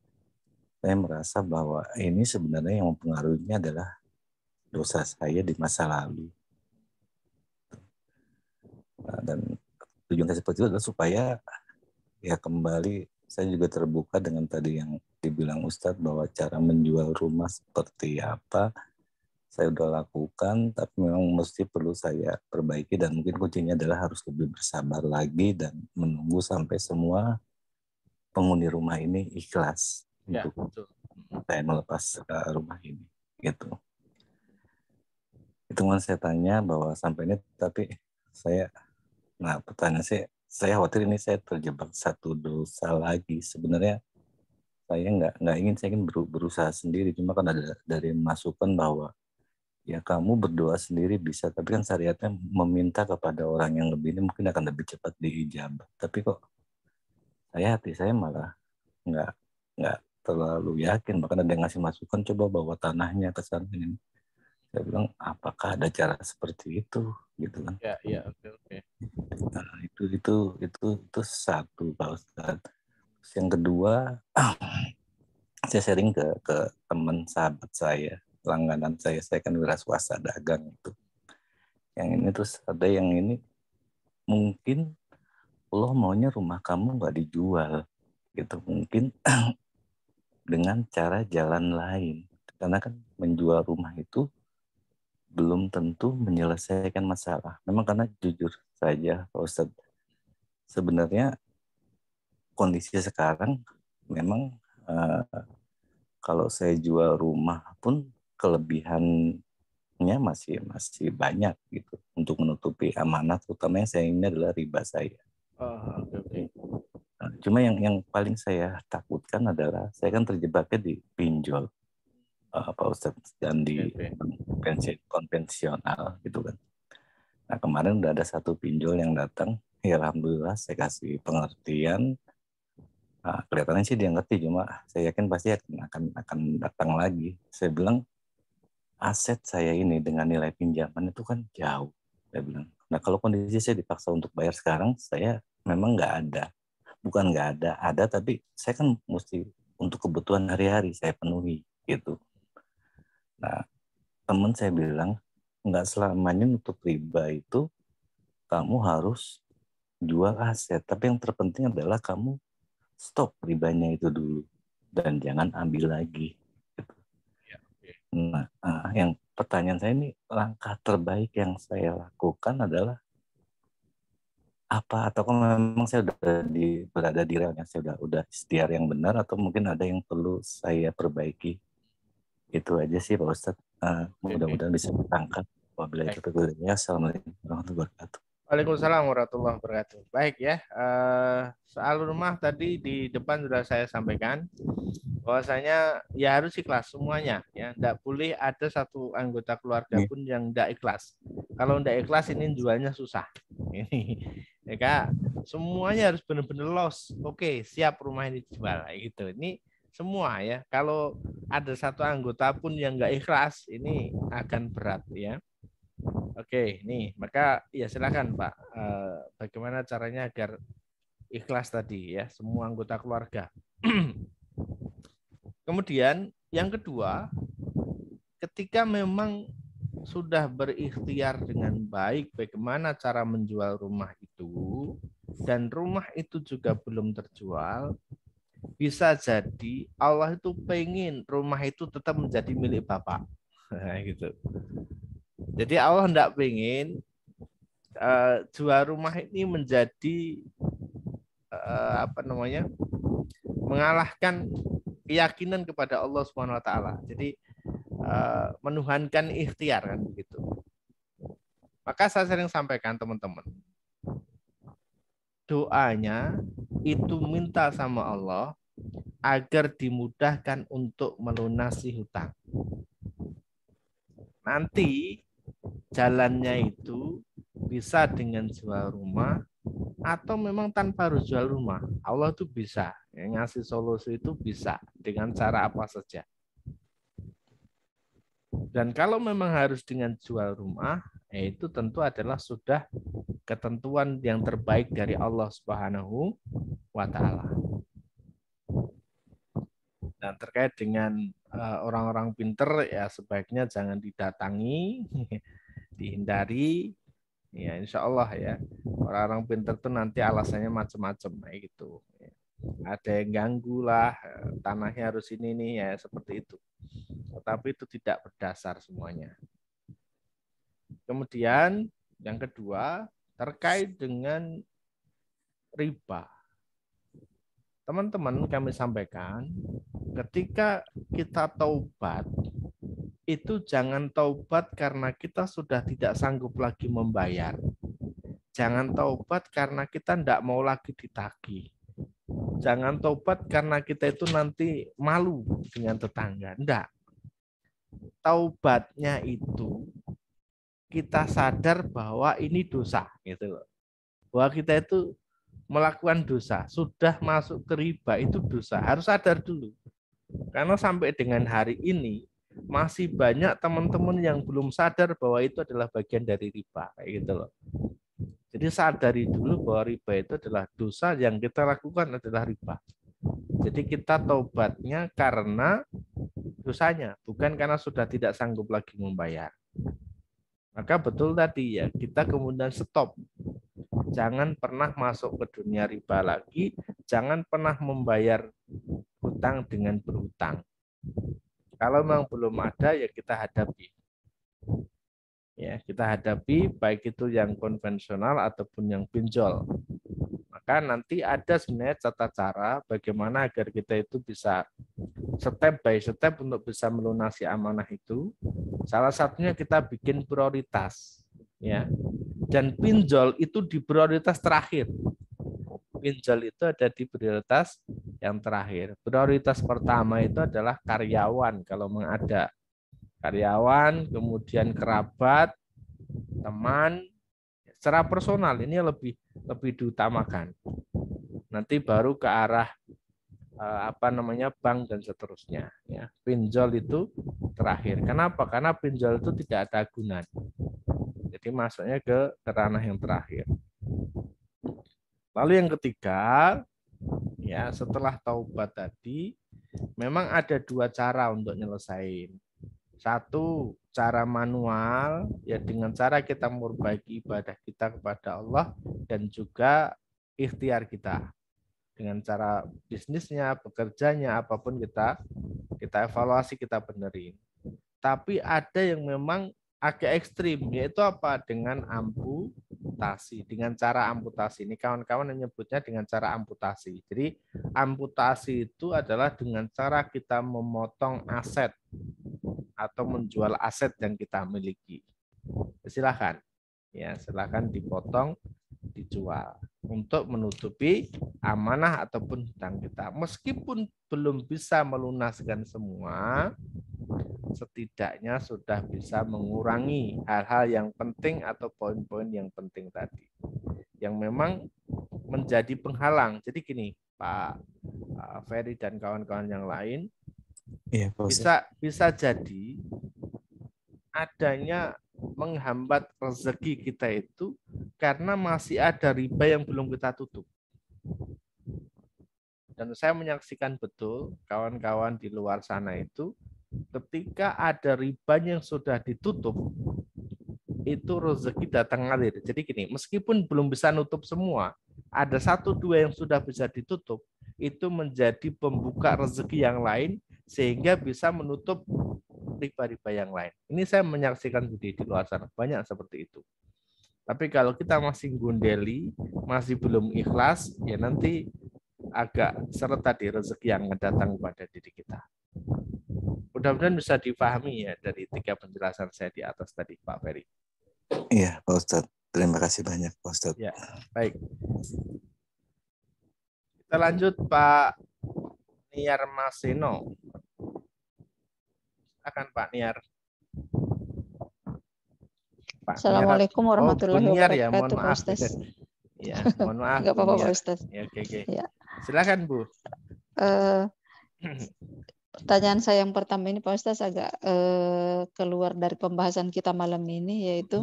M: saya merasa bahwa ini sebenarnya yang mempengaruhinya adalah dosa saya di masa lalu. Nah, dan tujuan saya seperti itu adalah supaya ya kembali saya juga terbuka dengan tadi yang dibilang Ustadz bahwa cara menjual rumah seperti apa saya udah lakukan, tapi memang mesti perlu saya perbaiki dan mungkin kuncinya adalah harus lebih bersabar lagi dan menunggu sampai semua penghuni rumah ini ikhlas untuk saya melepas rumah ini gitu. Itu kan saya tanya bahwa sampai ini, tapi pertanyaan saya khawatir ini saya terjebak satu dosa lagi. Sebenarnya saya nggak ingin, saya ingin berusaha sendiri. Cuma kan ada dari masukan bahwa ya kamu berdoa sendiri bisa, tapi kan syariatnya meminta kepada orang yang lebih ini mungkin akan lebih cepat diijabah. Tapi kok hati saya malah nggak terlalu yakin. Bahkan ada yang ngasih masukan, coba bawa tanahnya ke sana ini. Saya bilang, apakah ada cara seperti itu, gitu kan?
A: Ya, oke.
M: Nah, itu satu, Pak Ustadz. Yang kedua, saya sharing ke teman sahabat saya, langganan saya kan wira swasta dagang itu. Yang ini terus ada yang ini, mungkin Allah maunya rumah kamu nggak dijual, gitu. Mungkin dengan cara jalan lain. Karena kan menjual rumah itu belum tentu menyelesaikan masalah. Memang karena jujur saja Pak Ustadz, sebenarnya kondisi sekarang memang kalau saya jual rumah pun kelebihannya masih banyak gitu untuk menutupi amanah, terutama yang saya ini adalah riba saya.
A: Oke.
M: Cuma yang paling saya takutkan adalah saya kan terjebaknya di pinjol, Pak Ustadz, dan di konvensional gitu kan. Nah, kemarin udah ada satu pinjol yang datang, ya alhamdulillah saya kasih pengertian. Nah, kelihatannya sih dia ngerti, cuma saya yakin pasti akan datang lagi. Saya bilang aset saya ini dengan nilai pinjaman itu kan jauh, saya bilang. Nah, kalau kondisi saya dipaksa untuk bayar sekarang, saya memang bukan nggak ada, tapi saya kan mesti untuk kebutuhan hari-hari saya penuhi gitu. Nah, teman saya bilang, nggak selamanya untuk riba itu kamu harus jual aset. Tapi yang terpenting adalah kamu stop ribanya itu dulu. Dan jangan ambil lagi. Gitu. Nah, yang pertanyaan saya ini, langkah terbaik yang saya lakukan adalah apa? Atau memang saya berada di rel yang saya udah ikhtiar yang benar, atau mungkin ada yang perlu saya perbaiki? Itu aja sih Pak Ustadz. Mudah-mudahan bisa ditangkap. Wabillahi taufiq wal hidayah. Assalamualaikum warahmatullahi wabarakatuh.
A: Waalaikumsalam warahmatullahi wabarakatuh. Baik ya, soal rumah tadi di depan sudah saya sampaikan bahwasanya ya harus ikhlas semuanya ya. Tidak boleh ada satu anggota keluarga pun yang tidak ikhlas. Kalau tidak ikhlas ini jualnya susah. Ini ya Kak, semuanya harus benar-benar loss. Oke, siap rumah ini dijual gitu. Ini semua ya, kalau ada satu anggota pun yang nggak ikhlas ini akan berat ya. Oke, nih maka ya silakan Pak, bagaimana caranya agar ikhlas tadi ya semua anggota keluarga. Kemudian yang kedua, ketika memang sudah berikhtiar dengan baik bagaimana cara menjual rumah itu dan rumah itu juga belum terjual, bisa jadi Allah itu pengen rumah itu tetap menjadi milik Bapak. Nah, gitu. Jadi Allah tidak pengen jual rumah ini menjadi mengalahkan keyakinan kepada Allah Subhanahu wa taala. Jadi menuhankan ikhtiar kan begitu. Maka saya sering sampaikan teman-teman, doanya itu minta sama Allah agar dimudahkan untuk melunasi hutang. Nanti jalannya itu bisa dengan jual rumah atau memang tanpa harus jual rumah. Allah itu bisa ngasih solusi, itu bisa dengan cara apa saja. Dan kalau memang harus dengan jual rumah, itu tentu adalah sudah ketentuan yang terbaik dari Allah Subhanahu wa Ta'ala. Dan terkait dengan orang-orang pinter, ya sebaiknya jangan didatangi, dihindari. Ya, insya Allah ya, orang-orang pinter tuh nanti alasannya macam-macam kayak gitu. Ada yang ganggu lah, tanahnya harus ini nih ya, seperti itu. Tetapi itu tidak berdasar semuanya. Kemudian yang kedua terkait dengan riba. Teman-teman, kami sampaikan, ketika kita taubat, itu jangan taubat karena kita sudah tidak sanggup lagi membayar. Jangan taubat karena kita tidak mau lagi ditagih. Jangan taubat karena kita itu nanti malu dengan tetangga. Enggak. Taubatnya itu kita sadar bahwa ini dosa, gitu loh. Bahwa kita itu melakukan dosa, sudah masuk ke riba, itu dosa. Harus sadar dulu. Karena sampai dengan hari ini masih banyak teman-teman yang belum sadar bahwa itu adalah bagian dari riba, kayak gitu loh. Jadi sadari dulu bahwa riba itu adalah dosa, yang kita lakukan adalah riba. Jadi kita taubatnya karena dosanya, bukan karena sudah tidak sanggup lagi membayar. Maka betul tadi ya, kita kemudian stop. Jangan pernah masuk ke dunia riba lagi, jangan pernah membayar hutang dengan berhutang. Kalau memang belum ada, ya kita hadapi. Ya, kita hadapi baik itu yang konvensional ataupun yang pinjol. Maka nanti ada sebenarnya tata cara bagaimana agar kita itu bisa step by step untuk bisa melunasi amanah itu. Salah satunya kita bikin prioritas, ya. Dan pinjol itu di prioritas terakhir. Pinjol itu ada di prioritas yang terakhir. Prioritas pertama itu adalah karyawan kalau memang ada. Karyawan, kemudian kerabat, teman, secara personal ini lebih diutamakan. Nanti baru ke arah bank dan seterusnya. Ya, pinjol itu terakhir. Kenapa? Karena pinjol itu tidak ada agunan. Jadi masuknya ke ranah yang terakhir. Lalu yang ketiga, ya setelah taubat tadi, memang ada dua cara untuk nyelesain. Satu, cara manual, ya dengan cara kita memperbaiki ibadah kita kepada Allah, dan juga ikhtiar kita. Dengan cara bisnisnya, pekerjanya, apapun kita evaluasi, kita benerin. Tapi ada yang memang agak ekstrim, yaitu apa? Dengan amputasi, dengan cara amputasi. Ini kawan-kawan menyebutnya dengan cara amputasi. Jadi amputasi itu adalah dengan cara kita memotong aset atau menjual aset yang kita miliki. Silakan, ya silakan dipotong, dijual untuk menutupi amanah ataupun hutang kita. Meskipun belum bisa melunaskan semua, setidaknya sudah bisa mengurangi hal-hal yang penting atau poin-poin yang penting tadi, yang memang menjadi penghalang. Jadi gini, Pak Ferry dan kawan-kawan yang lain,
M: iya,
A: bisa jadi adanya menghambat rezeki kita itu karena masih ada riba yang belum kita tutup. Dan saya menyaksikan betul kawan-kawan di luar sana itu, ketika ada riba yang sudah ditutup, itu rezeki datang ngalir. Jadi gini, meskipun belum bisa nutup semua, ada 1-2 yang sudah bisa ditutup, itu menjadi pembuka rezeki yang lain, sehingga bisa menutup riba-riba yang lain. Ini saya menyaksikan di luar sana, banyak seperti itu. Tapi kalau kita masih gundeli, masih belum ikhlas, ya nanti agak seret tadi rezeki yang datang kepada diri kita. Mudah-mudahan bisa dipahami ya dari 3 penjelasan saya di atas tadi, Pak Ferry.
M: Iya, Pak Ustadz. Terima kasih banyak, Pak Ustadz.
A: Ya, baik. Kita lanjut, Pak Niar Maseno. Silakan, Pak Niar.
N: Assalamualaikum warahmatullahi wabarakatuh,
A: ya, mohon maaf.
N: Ustaz.
A: Ya, mohon maaf.
N: Nggak apa-apa
A: Bu
N: Pak
A: Niar.
N: Ustaz.
A: Ya, oke.
N: Ya.
A: Silakan Bu.
N: Pertanyaan saya yang pertama ini Pak Ustaz agak keluar dari pembahasan kita malam ini, yaitu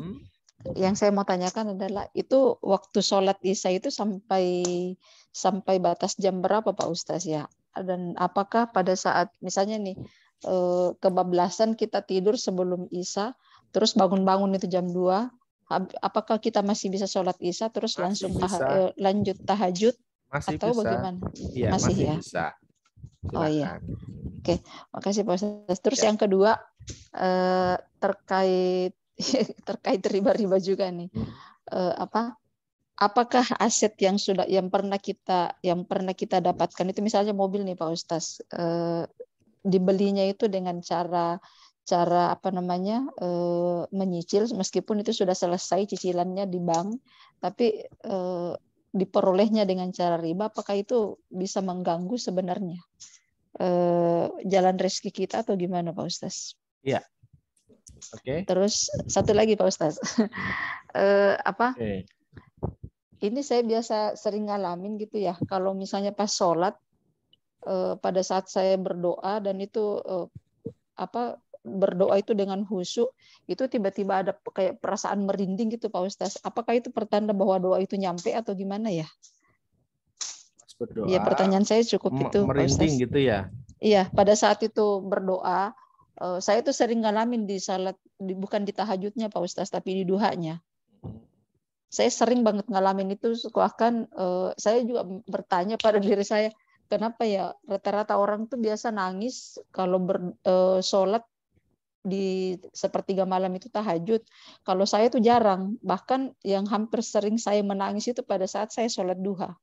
N: yang saya mau tanyakan adalah itu waktu sholat Isya itu sampai batas jam berapa Pak Ustaz ya? Dan apakah pada saat misalnya nih kebablasan kita tidur sebelum Isya, terus bangun-bangun itu jam 2, apakah kita masih bisa sholat Isya terus langsung lanjut tahajud
A: masih
N: atau
A: bisa.
N: bagaimana?
A: Iya, masih ya? Bisa. Silakan.
N: Oh iya. Oke, makasih Pak Ustaz. Terus yang kedua terkait riba-riba juga nih. Apakah aset yang pernah kita dapatkan itu, misalnya mobil nih Pak Ustaz, dibelinya itu dengan cara menyicil, meskipun itu sudah selesai cicilannya di bank, tapi diperolehnya dengan cara riba, apakah itu bisa mengganggu sebenarnya jalan rezeki kita atau gimana Pak Ustaz?
A: Iya. Oke.
N: Terus satu lagi Pak Ustaz, ini saya biasa sering ngalamin gitu ya, kalau misalnya pas sholat, pada saat saya berdoa dan itu berdoa itu dengan khusyuk, itu tiba-tiba ada kayak perasaan merinding gitu Pak Ustaz. Apakah itu pertanda bahwa doa itu nyampe atau gimana ya?
A: Berdoa,
N: ya, pertanyaan saya cukup itu
A: merinding
N: Pak Ustaz.
A: Gitu ya?
N: Iya, pada saat itu berdoa, saya tuh sering ngalamin di salat, bukan di tahajudnya Pak Ustaz, tapi di duhanya. Saya sering banget ngalamin itu, bahkan saya juga bertanya pada diri saya, kenapa ya rata-rata orang tuh biasa nangis kalau sholat di sepertiga malam itu tahajud. Kalau saya tuh jarang, bahkan yang hampir sering saya menangis itu pada saat saya sholat duha.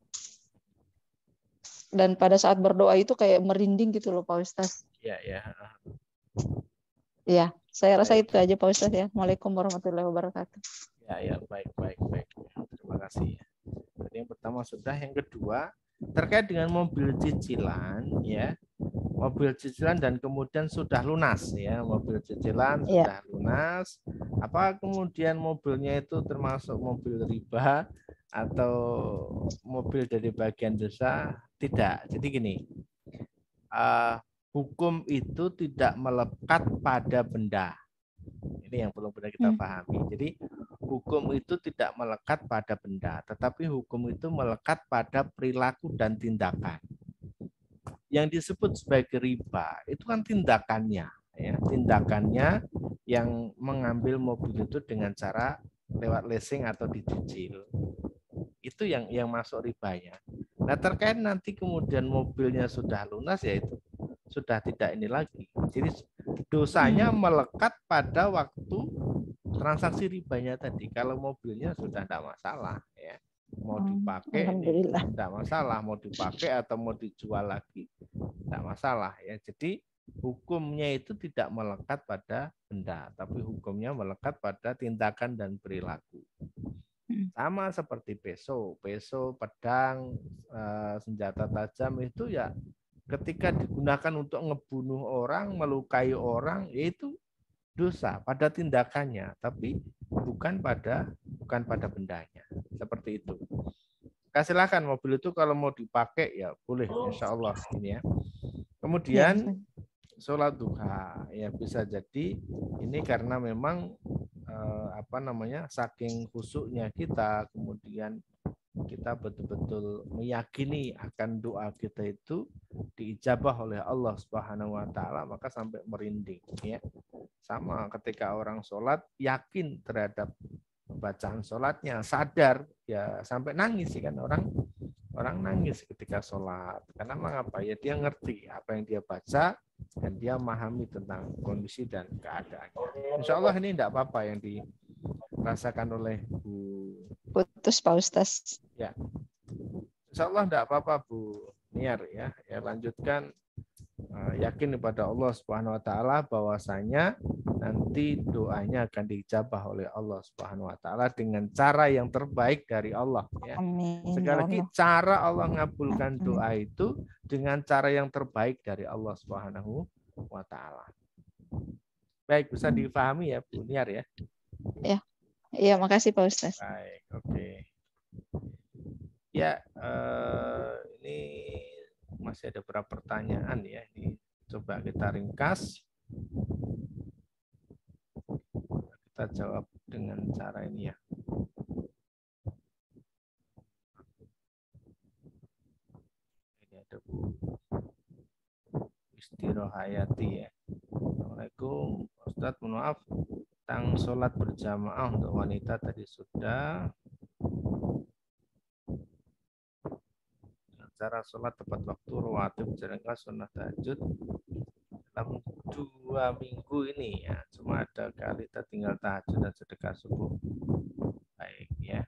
N: Dan pada saat berdoa itu kayak merinding gitu loh Pak Ustaz.
A: Iya, ya.
N: Ya, saya rasa itu aja Pak Ustaz ya. Waalaikumsalam warahmatullahi wabarakatuh.
A: Ya, baik. Terima kasih. Jadi yang pertama sudah, yang kedua terkait dengan mobil cicilan ya. Mobil cicilan dan kemudian sudah lunas ya, mobil cicilan sudah lunas. Apa kemudian mobilnya itu termasuk mobil riba atau mobil dari bagian dosa? Tidak. Jadi gini, hukum itu tidak melekat pada benda. Ini yang perlu benar kita pahami. Jadi hukum itu tidak melekat pada benda, tetapi hukum itu melekat pada perilaku dan tindakan. Yang disebut sebagai riba itu kan tindakannya, ya, tindakannya yang mengambil mobil itu dengan cara lewat leasing atau dicicil. Itu yang masuk ribanya. Nah, terkait nanti kemudian mobilnya sudah lunas, ya itu sudah tidak ini lagi. Jadi dosanya melekat pada waktu transaksi ribanya tadi. Kalau mobilnya sudah tidak masalah, ya. Mau dipakai tidak masalah, mau dipakai atau mau dijual lagi tidak masalah ya. Jadi hukumnya itu tidak melekat pada benda, tapi hukumnya melekat pada tindakan dan perilaku. Sama seperti peso, pedang, senjata tajam itu ya ketika digunakan untuk ngebunuh orang, melukai orang, yaitu dosa pada tindakannya, tapi bukan pada bendanya. Seperti itu. Silakan mobil itu kalau mau dipakai ya boleh, insya Allah ini ya. Kemudian sholat duha ya bisa jadi ini karena memang saking khusyuknya kita, kemudian kita betul-betul meyakini akan doa kita itu diijabah oleh Allah Subhanahu wa taala, maka sampai merinding ya. Sama ketika orang sholat yakin terhadap bacaan sholatnya, sadar ya sampai nangis sih kan, orang nangis ketika sholat karena mengapa ya, dia ngerti apa yang dia baca dan dia memahami tentang kondisi dan keadaannya. Insya Allah ini tidak apa-apa yang dirasakan oleh Bu.
N: Putus Pak Ustaz.
A: Ya, insya Allah tidak apa-apa Bu Niar ya. Ya lanjutkan, yakin kepada Allah Subhanahu Wa Taala bahwasanya nanti doanya akan dijabah oleh Allah Subhanahu Wa Taala dengan cara yang terbaik dari Allah. Ya. Sekali lagi, cara Allah mengabulkan doa itu dengan cara yang terbaik dari Allah Subhanahu Wa Taala. Baik, bisa difahami ya Bu Niar ya.
N: Ya, iya makasih Pak Ustaz.
A: Baik, oke. Ya, ini masih ada beberapa pertanyaan ya. Ini coba kita ringkas. Kita jawab dengan cara ini ya. Ini ada Bu Istirohayati ya. Assalamualaikum Ustadz, mohon maaf tentang sholat berjamaah untuk wanita tadi sudah. Cara sholat tepat waktu rawatib jalankan sunnah tahajud dalam 2 minggu ini ya, cuma ada kali kita tinggal tahajud dan sedekah subuh. Baik ya.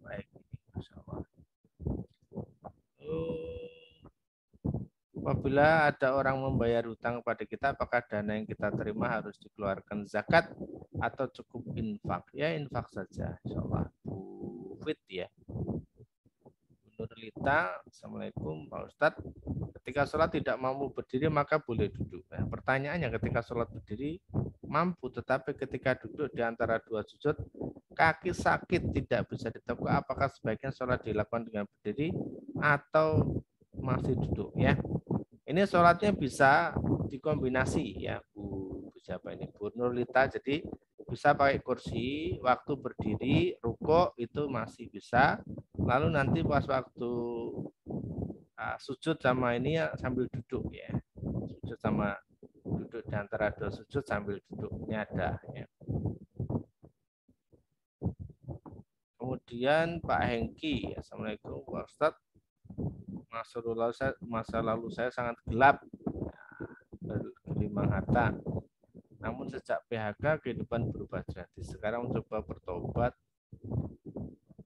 A: Baik, Masya Allah. Apabila ada orang membayar hutang pada kita, apakah dana yang kita terima harus dikeluarkan zakat atau cukup infak? Ya, infak saja, insya Allah. Bu Fit ya. Nurlita, Assalamualaikum Pak Ustadz. Ketika sholat tidak mampu berdiri, maka boleh duduk. Nah, pertanyaannya, ketika sholat berdiri mampu, tetapi ketika duduk di antara 2 sujud, kaki sakit tidak bisa diteguk, apakah sebaiknya sholat dilakukan dengan berdiri atau masih duduk ya? Ini sholatnya bisa dikombinasi ya Bu siapa ini Bu Nurlita, jadi bisa pakai kursi, waktu berdiri, rukuk itu masih bisa, lalu nanti pas waktu sujud sama ini ya sambil duduk ya, sujud sama duduk di antara 2 sujud sambil duduknya ada ya. Kemudian Pak Hengki, Assalamualaikum Pak Ustadz. Masa lalu saya sangat gelap, bergelimang harta. Namun sejak PHK kehidupan berubah drastis. Sekarang mencoba bertobat.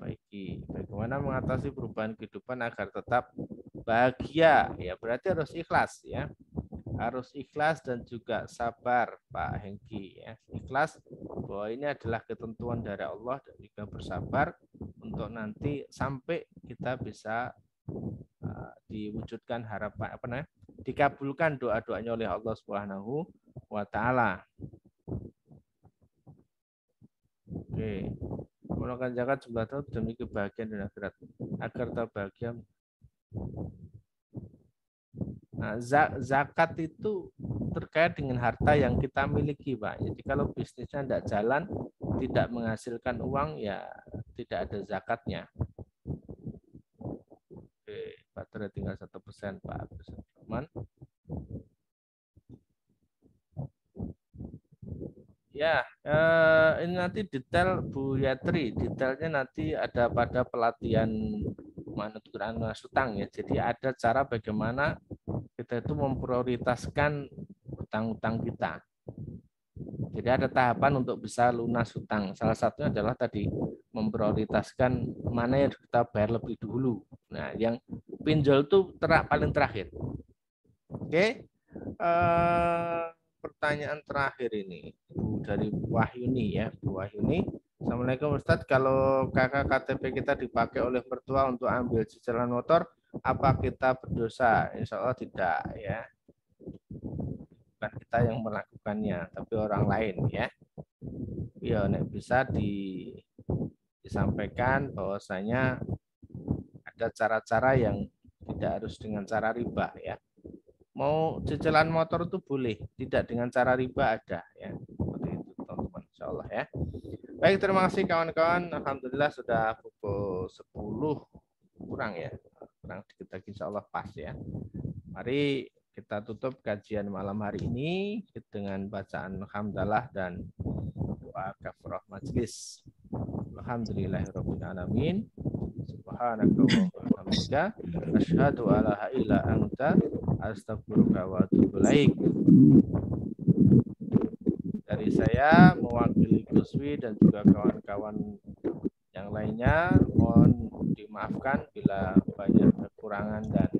A: Bagaimana mengatasi perubahan kehidupan agar tetap bahagia? Ya berarti harus ikhlas ya. Harus ikhlas dan juga sabar Pak Hengki ya. Ikhlas bahwa ini adalah ketentuan dari Allah dan juga bersabar untuk nanti sampai kita bisa diwujudkan harapan dikabulkan doa-doanya oleh Allah Subhanahu wa taala. Oke. Mengeluarkan zakat jumlah tahun demi kebahagiaan dan akhirat agar tak bahagia. Nah, zakat itu terkait dengan harta yang kita miliki, Pak. Jadi kalau bisnisnya tidak jalan, tidak menghasilkan uang, ya tidak ada zakatnya. Baterai tinggal 1%, Pak Agus Rahman. Ya, ini nanti detail Bu Yatri, detailnya nanti ada pada pelatihan manut Quran Sutang ya. Jadi ada cara bagaimana kita itu memprioritaskan utang-utang kita. Jadi ada tahapan untuk bisa lunas hutang. Salah satunya adalah tadi memprioritaskan mana yang kita bayar lebih dulu. Nah, yang pinjol itu paling terakhir. Oke. Pertanyaan terakhir ini dari Wahyuni ya, Bu Wahyuni. Assalamualaikum Ustadz, kalau kakak KTP kita dipakai oleh mertua untuk ambil cicilan motor, apa kita berdosa? Insya Allah tidak ya. Bukan kita yang melakukannya, tapi orang lain ya. Ya, bisa disampaikan bahwasanya ada cara-cara yang tidak harus dengan cara riba ya. Mau cicilan motor itu boleh, tidak dengan cara riba ada ya. Seperti itu teman-teman, insya Allah ya. Baik, terima kasih kawan-kawan. Alhamdulillah sudah pukul 10 kurang ya. Kurang dikit lagi insya Allah pas ya. Mari kita tutup kajian malam hari ini dengan bacaan hamdalah dan doa kafaraah majelis. Alhamdulillahirabbil alamin. Subhanaka wa bihamdika asyhadu alla ilaha illa anta astaghfiruka wa atubu ilaik. Dari saya mewakili Guswi dan juga kawan-kawan yang lainnya, mohon dimaafkan bila banyak kekurangan dan